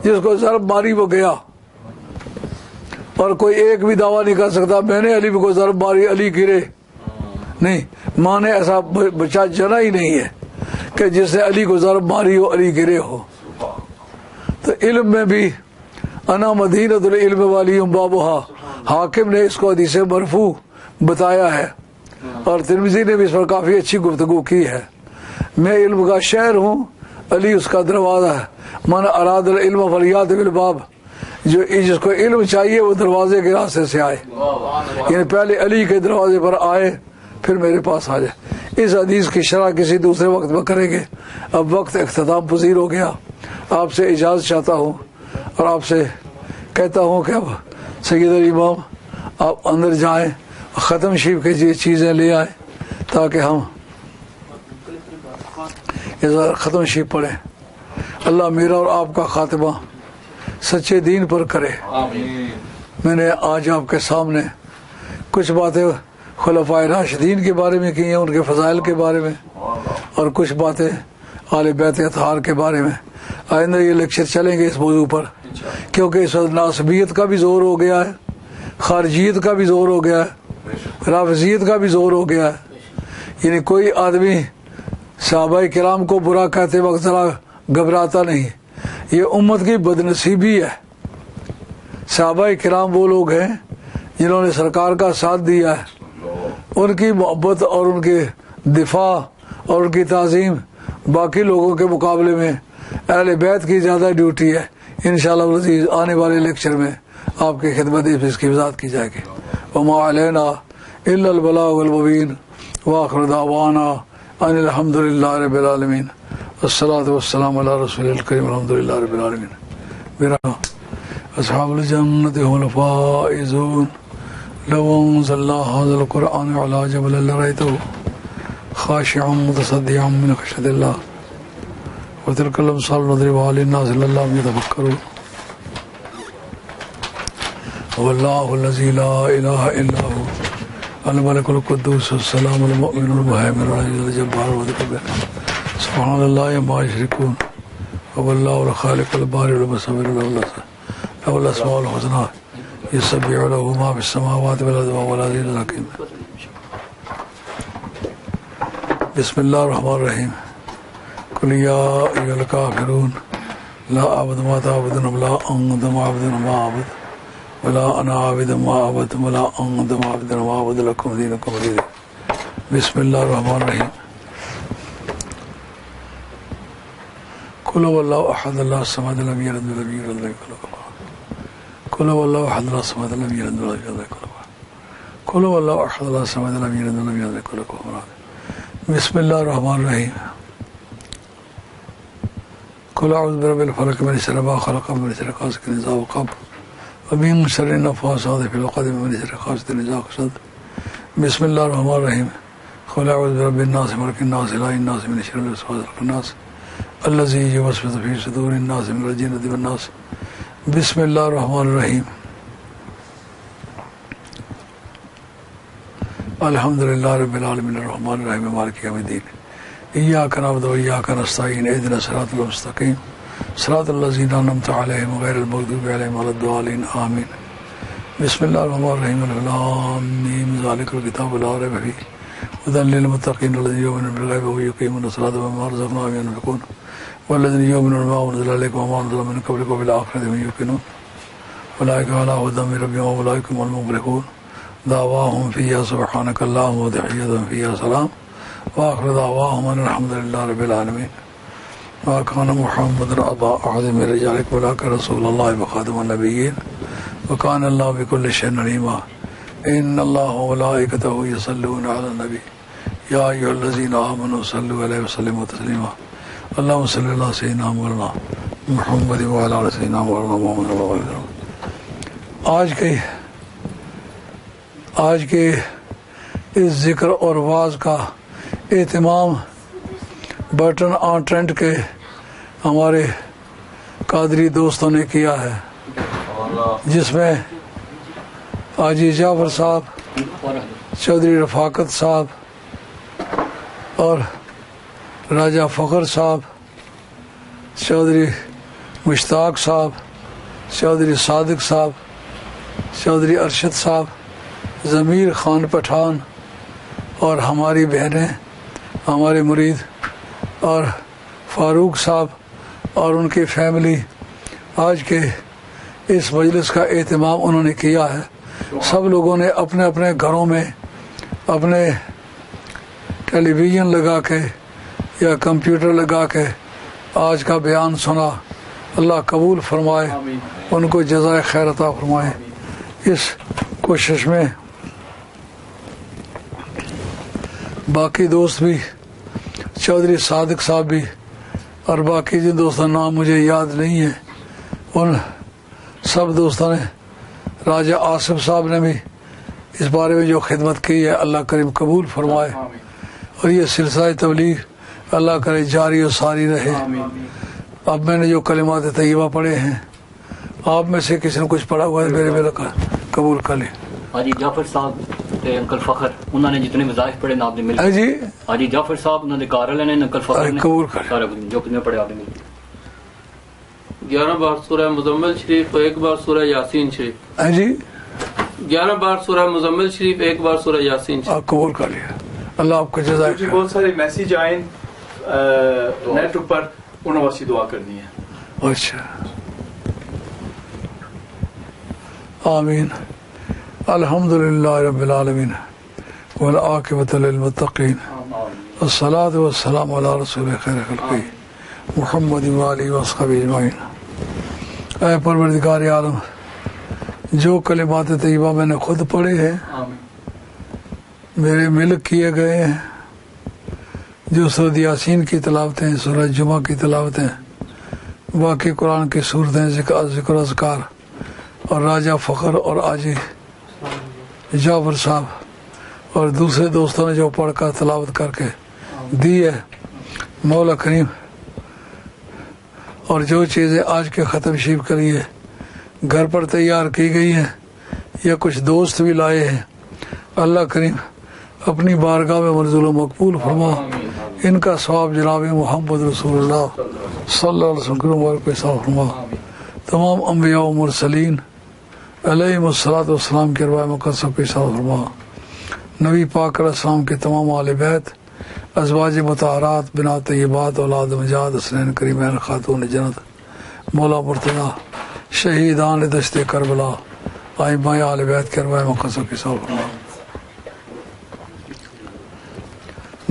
جس کو ضرب ماری وہ گیا اور کوئی ایک بھی دعویٰ نہیں کر سکتا میں نے علی کو ضرب ماری علی گرے نہیں. ماں نے ایسا بچہ جنا ہی نہیں ہے کہ جس نے علی کو ضرب ماری ہو علی گرے ہو. تو علم میں بھی انا مدینۃ العلم والی بابھا، حاکم نے اس کو حدیث مرفوع بتایا ہے اور ترمذی نے بھی اس پر کافی اچھی گفتگو کی ہے. میں علم کا شہر ہوں، علی اس کا دروازہ ہے. من اراد العلم فلیات بالباب، جس کو علم چاہیے وہ دروازے کے راستے سے آئے، یعنی پہلے علی کے دروازے پر آئے پھر میرے پاس آ جائے. اس حدیث کی شرح کسی دوسرے وقت میں کریں گے. اب وقت اختتام پذیر ہو گیا. آپ سے اجازت چاہتا ہوں اور آپ سے کہتا ہوں کہ اب سید الامام آپ اندر جائیں، ختم شریف کی چیزیں لے آئیں تاکہ ہم ختم شریف پڑھیں. اللہ میرا اور آپ کا خاتمہ سچے دین پر کرے. میں نے آج آپ کے سامنے کچھ باتیں خلفائے راشدین کے بارے میں کی ہیں، ان کے فضائل کے بارے میں، اور کچھ باتیں آل بیت اطہار کے بارے میں. آئندہ یہ لیکچر چلیں گے اس موضوع پر کیونکہ اس وقت ناسبیت کا بھی زور ہو گیا ہے، خارجیت کا بھی زور ہو گیا ہے، رافضیت کا بھی زور ہو گیا ہے. یعنی کوئی آدمی صحابہ کرام کو برا کہتے وقت ذرا گھبراتا نہیں. یہ امت کی بدنصیبی ہے. صحابہ کرام وہ لوگ ہیں جنہوں نے سرکار کا ساتھ دیا ہے. ان کی محبت اور ان کے دفاع اور ان کی تعظیم باقی لوگوں کے مقابلے میں اہل بیت کی زیادہ ڈیوٹی ہے. انشاءاللہ العزیز آنے والے لیکچر میں آپ کی خدمت اس کی وضاحت کی جائے گی. وما علینا الا البلاغ المبین وآخر دعوانا ان الحمد للہ رب العالمین. الصلاۃ والسلام علی رسول الکریم الحمد للہ رب العالمین. میرا اصحاب الجنۃ هم الفائزون لو انزل هذا القرآن على جبل لرأيته خاشعا متصدعا من خشية الله وتلك الأمثال نضربها للناس لعلهم يتفكرون. هو الله الذي لا إله إلا هو الملك القدوس السلام المؤمن المهيمن العزيز الجبار المتكبر سبحان الله عما يشركون. هو الله الخالق البارئ المصور له الأسماء الحسنى يسبح له ما في السماوات والأرض وهو العزيز الحكيم. بسم الله الرحمن الرحيم. قل يا أيها الكافرون لا أعبد ما تعبدون ولا أنتم عابدون ما أعبد ولا أنا عابد ما عبدتم ولا أنتم عابدون ما أعبد لكم دينكم ولي دين. بسم الله الرحمن الرحيم. قل هو الله أحد الله الصمد لم يلد ولم يولد ولم يكن له كفوا أحد. قل هو الله أحد الله الصمد لم يلد ولم يولد ولم يكن له كفوا أحد. قل هو الله أحد الله الصمد لم يلد ولم يولد ولم يكن له كفوا أحد. بسم الله الرحمن الرحيم. قل أعوذ برب الفلق من شر ما خلق ومن شر غاسق إذا وقب ومن شر النفاثات في العقد ومن شر حاسد إذا حسد. بسم الله الرحمن الرحيم. قل أعوذ برب الناس ملك الناس إله الناس من شر الوسواس الخناس الذي يوسوس في صدور الناس من الجنة والناس. بسم الله الرحمن الرحيم. الحمد لله رب العالمين الرحمن الرحيم مالك يوم الدين إياك نعبد وإياك نستعين اهدنا الصراط المستقيم صراط الذين أنعمت عليهم غير المغضوب عليهم ولا الضالين آمين. بسم الله الرحمن الرحيم. الف لام ميم ذلك الكتاب لا ريب فيه هدى للمتقين الذين يؤمنون بالغيب ويقيمون الصلاة ومما رزقناهم ينفقون والذين يؤمنون بما أنزل إليك وما أنزل من قبلك وبالآخرة هم يوقنون أولئك على هدى من ربهم وأولئك هم المفلحون. دعواهم فيها سبحانك اللهم وتحيتهم فيها سلام وآخر دعواهم أن الحمد لله رب العالمين. ما كان محمد أبا أحد من رجالكم ولكن رسول الله وخاتم النبيين وكان الله بكل شيء عليما. إن الله وملائكته يصلون على النبي يا أيها الذين آمنوا صلوا عليه وسلموا تسليما. اللهم صل على سيدنا مولانا محمد وعلى آل سيدنا مولانا محمد وعلى آله وسلم. آج کے اس ذکر اور واز کا اہتمام برٹن آن ٹرنٹ کے ہمارے قادری دوستوں نے کیا ہے، جس میں حاجی جعفر صاحب، چودھری رفاقت صاحب اور راجہ فخر صاحب، چودھری مشتاق صاحب، چودھری صادق صاحب، چودھری ارشد صاحب، ضمیر خان پٹھان اور ہماری بہنیں، ہمارے مرید اور فاروق صاحب اور ان کی فیملی آج کے اس مجلس کا اہتمام انہوں نے کیا ہے. سب لوگوں نے اپنے اپنے گھروں میں اپنے ٹیلی ویژن لگا کے یا کمپیوٹر لگا کے آج کا بیان سنا. اللہ قبول فرمائے، ان کو جزائے خیر عطا فرمائے. اس کوشش میں باقی دوست بھی، چودھری صادق صاحب بھی اور باقی جن دوستوں نام مجھے یاد نہیں ہے، ان سب دوستوں نے، راجہ آصف صاحب نے بھی اس بارے میں جو خدمت کی ہے اللہ کریم قبول فرمائے، اور یہ سلسلہ تبلیغ اللہ کرے جاری و ساری رہے. اب میں نے جو کلمات طیبہ پڑھے ہیں، آپ میں سے کسی نے کچھ پڑھا ہوا ہے میرے میں قبول کر لیں. حاجی جعفر صاحب تے انکل فخر انہوں نے جتنے وظائف پڑھے آپ نے مل جی. حاجی جعفر صاحب انہوں نے کار والے نے، انکل فخر نے قبول کر سارے جو کتنے پڑھے آپ نے مل 11 بار سورہ مزمل شریف اور 1 بار سورہ یاسین شریف. جی 11 بار سورہ مزمل شریف، 1 بار سورہ یاسین شریف. آپ قبول کر لیا. اللہ آپ کو جزائے خیر. بہت سارے میسیج آئے نیٹ پر، انہوں نے دعا کرنی ہے. اچھا آمین. الحمدللہ رب العالمین والعاقبۃ للمتقین والصلاۃ والسلام علی رسول خیر خلقہ محمد وآلہ وصحبہ اجمعین. اے پروردگار عالم، جو کلمات طیبہ میں نے خود پڑھے ہیں، میرے ملک کیے گئے ہیں، جو سورۃ یاسین کی تلاوتیں، سورہ جمعہ کی تلاوتیں، باقی قرآن کی صورتیں، ذکر اذکار، اور راجہ فخر اور آجی جعفر صاحب اور دوسرے دوستوں نے جو پڑھ کر تلاوت کر کے دی ہے، مولا کریم، اور جو چیزیں آج کے ختم شریف کے لیے گھر پر تیار کی گئی ہیں یا کچھ دوست بھی لائے ہیں، اللہ کریم اپنی بارگاہ میں منزول و مقبول فرما. ان کا ثواب جناب محمد رسول اللہ صلی اللہ علیہ وسلم کو حساب فرما. تمام انبیاء و مرسلین علیہم الصلوۃ والسلام کے ارواح مقدسہ کو حساب فرما. نبی پاک علیہ السلام کے تمام آل بیت، ازواج مطہرات، بنات طیبات، اولاد مجاد، حسنین کریمین، خاتون جنت، مولا مرتضی شہیدان دشت کربلا آئمہ آل بیت کے ارواح مقدسوں کی صحبت فرما۔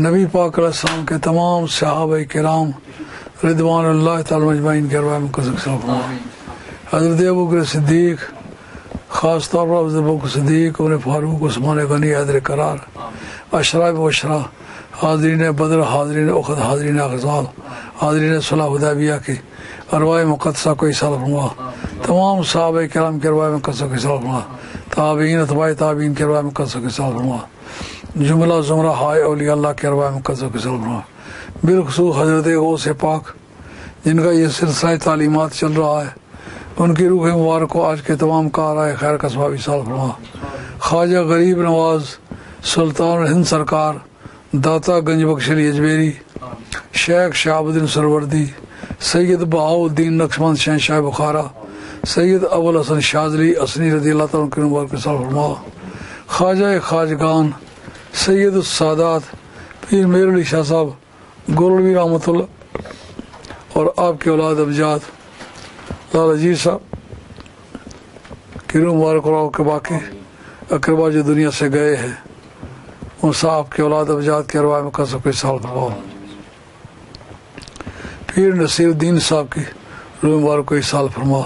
نبی پاک علیہ السلام کے تمام صحابہ کرام رضوان اللہ تعالی مجمعین کے ارواح مقدسوں کی صحبت فرما۔ حضرت ابوبکر صدیق، خاص طور پر حضرت ابوبکر صدیق، عمر فاروق، عثمان غنی، حیدر کرار، اشرا مبشرہ، حاضرین بدر، حاضرین احد، حاضرین احزاب، حاضرین صلح حدیبیہ کی ارواح مقدسہ کو اصالہ فرما۔ تمام صحابہ کرام کے ارواح مقدسہ کو اصالہ فرما۔ تابعین، اتباع تابعین کے ارواح مقدسہ کو اصالہ فرما۔ جملہ زمرہ ہائے اولیاء اللہ کے ارواح مقدسہ کو اصالہ فرما۔ بالخصوص حضرت غوث پاک جن کا یہ سلسلہ تعلیمات چل رہا ہے، ان کی روح مبارک کو آج کے تمام کارائے خیر کا ثواب اصالہ فرما۔ خواجہ غریب نواز سلطان ہند سرکار داتا گنج بخش علی اجمیری، شیخ شہاب الدین سروردی، سید بہاؤالدین نقشبند شہنشاہ بخارا، سید ابوالحسن شاذلی اصنی رضی اللہ تعالیٰ کے مبارک کو اصالہ فرما۔ خواجہ خواجگان سید السادات پیر میر علی شاہ صاحب گولوی رحمۃ اللہ اور آپ کے اولاد ابجاد لال عزیز صاحب کی روح مبارک اور آپ کے باقی اقربا جو دنیا سے گئے ہیں، ان صاحب کے اولاد ابجاد کے ارواح مقدسوں کو اصالہ فرما۔ پیر نصیر الدین صاحب کی روح مبارک کو اصالہ فرما،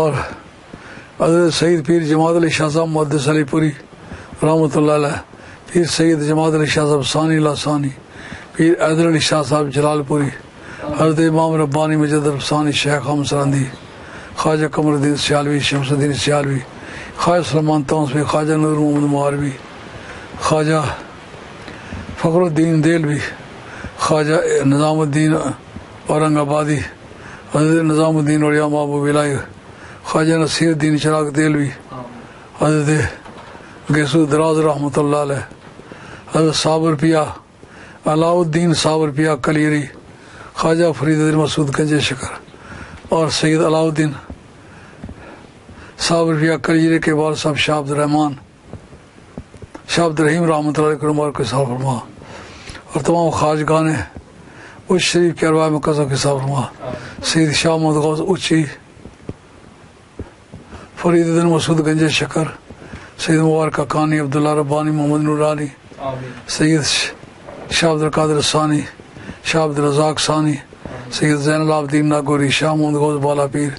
اور حضرت سید پیر جماعت علی شاہ صاحب محدث علی پوری رحمۃ اللہ علیہ، پیر سید جماعت علی شاہ صاحب ثانی لاسانی، پیر حیدر علی شاہ صاحب جلال پوری، حضرت امام ربانی مجد ثانی شیخ احمد سرندی، خواجہ قمر الدین سیالوی، شمس الدین سیالوی، خواجہ سلمان تونسوی، خواجہ نور محمد مغربی، خواجہ فخر الدین دہلوی، خواجہ نظام الدین اورنگ آبادی، حضرت نظام الدین اولیاء محبوب الہی، خواجہ نصیر الدین چراغ دہلوی، حضرت گیسو دراز رحمۃ اللہ علیہ، حضرت صابر پیا علاؤ الدین صابر پیا کلیری، خواجہ فرید الدین مسعود گنج شکر، اور سید علاؤ الدین صابر پیا کلیری کے والد صاحب شاہ عبد الرحمان شاہ عبد الرحیم رحمۃ اللہ علیہ عمر کو اصالہ فرما، اور تمام خواجگان اس شریف کے ارواح مقدسوں کو اصالہ فرما۔ سید شاہ محمد غوث اچی، فرید الدین مسعود گنج شکر، سید مبارک کانی، عبداللہ ربانی، محمد نورانی، سید شاہ عبد القادر ثانی، شاہ عبد الرزاق ثانی، سید زین العابدین ناگوری، شاہ محمد غوث بالا پیر،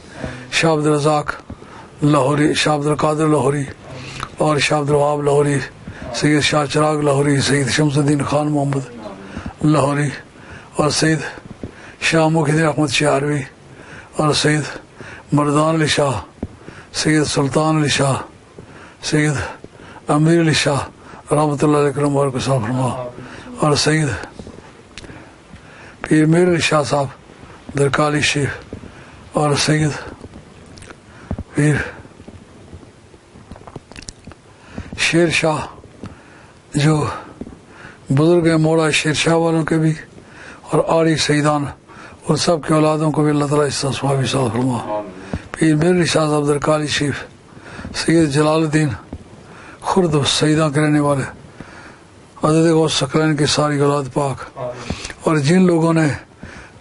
شاہ عبد الرزاق لاہوری، شاہ عبد القادر لاہوری، اور شاہ عبد الوہاب لاہوری، سید شاہ چراغ لاہوری، سید شمس الدین خان محمد لاہوری، اور سید شاہ محی الدین احمد شہروی، اور سید مردان علی شاہ، سید سلطان علی شاہ، سید امیر علی شاہ رحمۃ اللہ علیہ مبارک کو اصالہ فرما، اور سید پیر میر علی شاہ صاحب درکالی شیخ، اور سید پیر شیر شاہ جو بزرگ ہیں موڑا شیر شاہ والوں کے بھی، اور آڑی سیدان، اور سب کے اولادوں کو بھی اللہ تعالیٰ اس ثواب اصالہ فرما۔ پیر میر علی شاہ صاحب درکالی شیخ، سید جلال الدین خرد سیداں کے رہنے والے، حضرت غوث ثقلین کی ساری اولاد پاک، اور جن لوگوں نے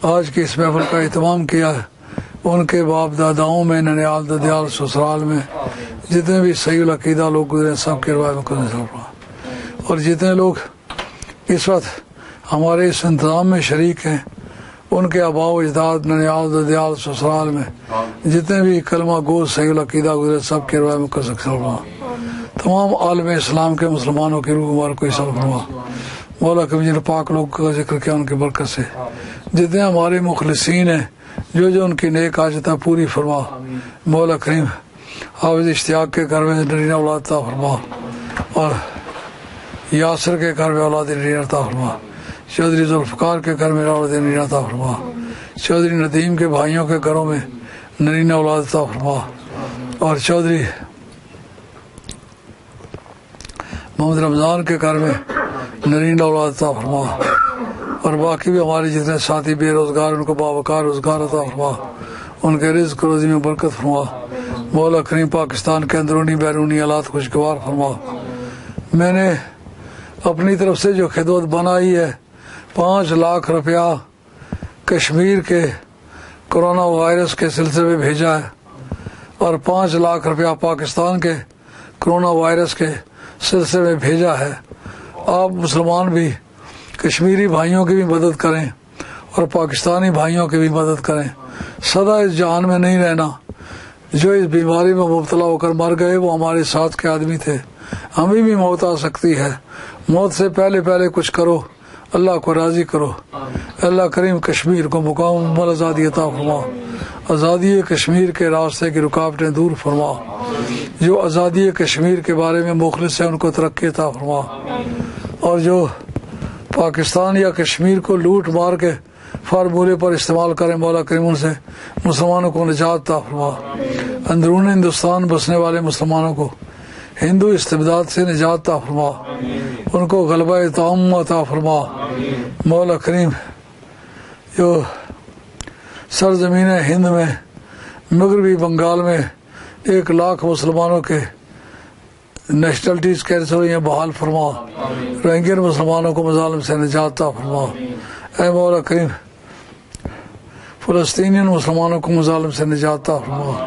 آج کی اس محفل کا اہتمام کیا ہے، ان کے باپ داداؤں میں، ننیال ددیال سسرال میں جتنے بھی صحیح العقیدہ لوگ گزرے سب کے روایت کو نظر پڑا، اور جتنے لوگ اس وقت ہمارے اس انتظام میں شریک ہیں، ان کے آباء و اجداد ننیال ددیال سسرال میں جتنے بھی کلمہ گو صحیح العقیدہ گزرے سب کے روایت کو نظر پڑا۔ تمام عالم اسلام کے مسلمانوں کی روح مبارک کو اصالہ فرما۔ مولا کریم جن پاک لوگ کا ذکر کیا ان کی برکت سے جتنے ہمارے مخلصین ہیں، جو ان کی نیک حاجتیں پوری فرما۔ مولا کریم حافظ اشتیاق کے گھر میں نرینہ اولاد عطا فرما، اور یاسر کے گھر میں اولاد نرینہ عطا فرما، چودھری ذوالفقار کے گھر میں اولاد نرینہ عطا فرما، چودھری ندیم کے بھائیوں کے گھروں میں نرینہ اولاد عطا فرما، اور چودھری محمد رمضان کے گھر میں نرینہ اولاد عطا فرما، اور باقی بھی ہمارے جتنے ساتھی بے روزگار ان کو باوقار روزگار عطا فرما، ان کے رزق و روزی میں برکت فرما۔ مولا کریم پاکستان کے اندرونی بیرونی حالات خوشگوار فرما۔ میں نے اپنی طرف سے جو خدمت بنائی ہے 5 لاکھ روپیہ کشمیر کے کورونا وائرس کے سلسلے میں بھیجا ہے اور 5 لاکھ روپیہ پاکستان کے کورونا وائرس کے سلسلے میں بھیجا ہے. آپ مسلمان بھی کشمیری بھائیوں کی بھی مدد کریں اور پاکستانی بھائیوں کی بھی مدد کریں. سدا اس جہان میں نہیں رہنا. جو اس بیماری میں مبتلا ہو کر مر گئے وہ ہمارے ساتھ کے آدمی تھے. ہمیں بھی موت آ سکتی ہے. موت سے پہلے کچھ کرو, اللہ کو راضی کرو. اللہ کریم کشمیر کو مکمل آزادی عطا فرما. آزادی کشمیر کے راستے کی رکاوٹیں دور فرما. جو آزادی کشمیر کے بارے میں مخلص ہیں ان کو ترقی عطا فرما. اور جو پاکستان یا کشمیر کو لوٹ مار کے فارمولے پر استعمال کریں, مولا کریم ان سے مسلمانوں کو نجات عطا فرما. اندرون ہندوستان بسنے والے مسلمانوں کو ہندو استبداد سے نجات عطا فرما. ان کو غلبہ تام عطا فرما. مولا کریم جو سرزمین ہند میں مغربی بنگال میں 1 لاکھ مسلمانوں کے نیشنلٹیز کینسل ہوئی ہیں بحال فرما. روہنگیا مسلمانوں کو مظالم سے نجات عطا فرما. اے مولا کریم فلسطینین مسلمانوں کو مظالم سے نجات عطا فرما.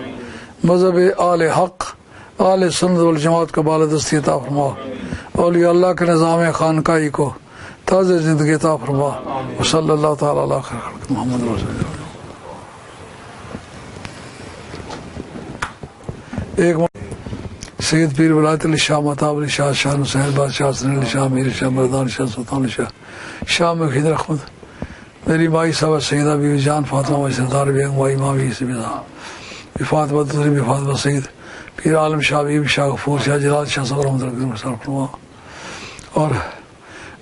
مذہب آل حق آل سنت والجماعت کو بالادستی عطا فرما. اولیاء اللہ کے نظام خانقاہی کو تازہ زندگی عطا فرما. صلی اللہ تعالی علیہ خیر محمد رسول اللہ. ایک سید پیر ولایت علی شاہ مہتاب علی شاہ شاہ حسین بادشاہ حسن علی شاہ میر شاہ مردان شاہ سلطان علی شاہ شاہ محمد رحمت, میری مائی صاحب سیدہ بیوی جان فاطمہ و سردار بیگم وائی ماں بھی فاطمہ دوسری بھی فاطمہ سعید پیر عالم شاہ بیوی شاہ غفور شاہ جلال شاہ صبر رحمۃ اللہ. اور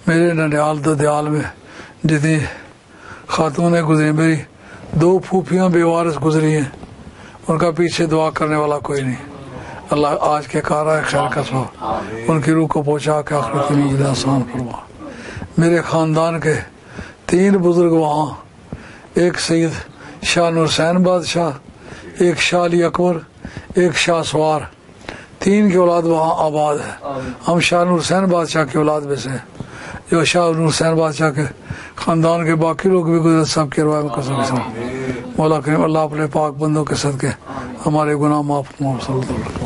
میرے ننیال ددیال میں جتنی خاتونیں گزری, میری 2 پھوپھیاں بے وارث گزری ہیں, ان کا پیچھے دعا کرنے والا کوئی نہیں. اللہ آج کے کارا خیر کا سبب ان کی روح کو پہنچا کے آخرت میں آسان فرما. میرے خاندان کے 3 بزرگ وہاں, ایک سید شاہ نور حسین بادشاہ, ایک شاہ علی اکبر, ایک شاہ سوار, 3 کی اولاد وہاں آباد ہے. ہم شاہ نور حسین بادشاہ کی اولاد میں سے, جو شاہ نور حسین بادشاہ کے خاندان کے باقی لوگ بھی گزرے, سب کے روایت میں قسم. مولا کریم اللہ اپنے پاک بندوں کے صدقے ہمارے گناہ معاف فرما.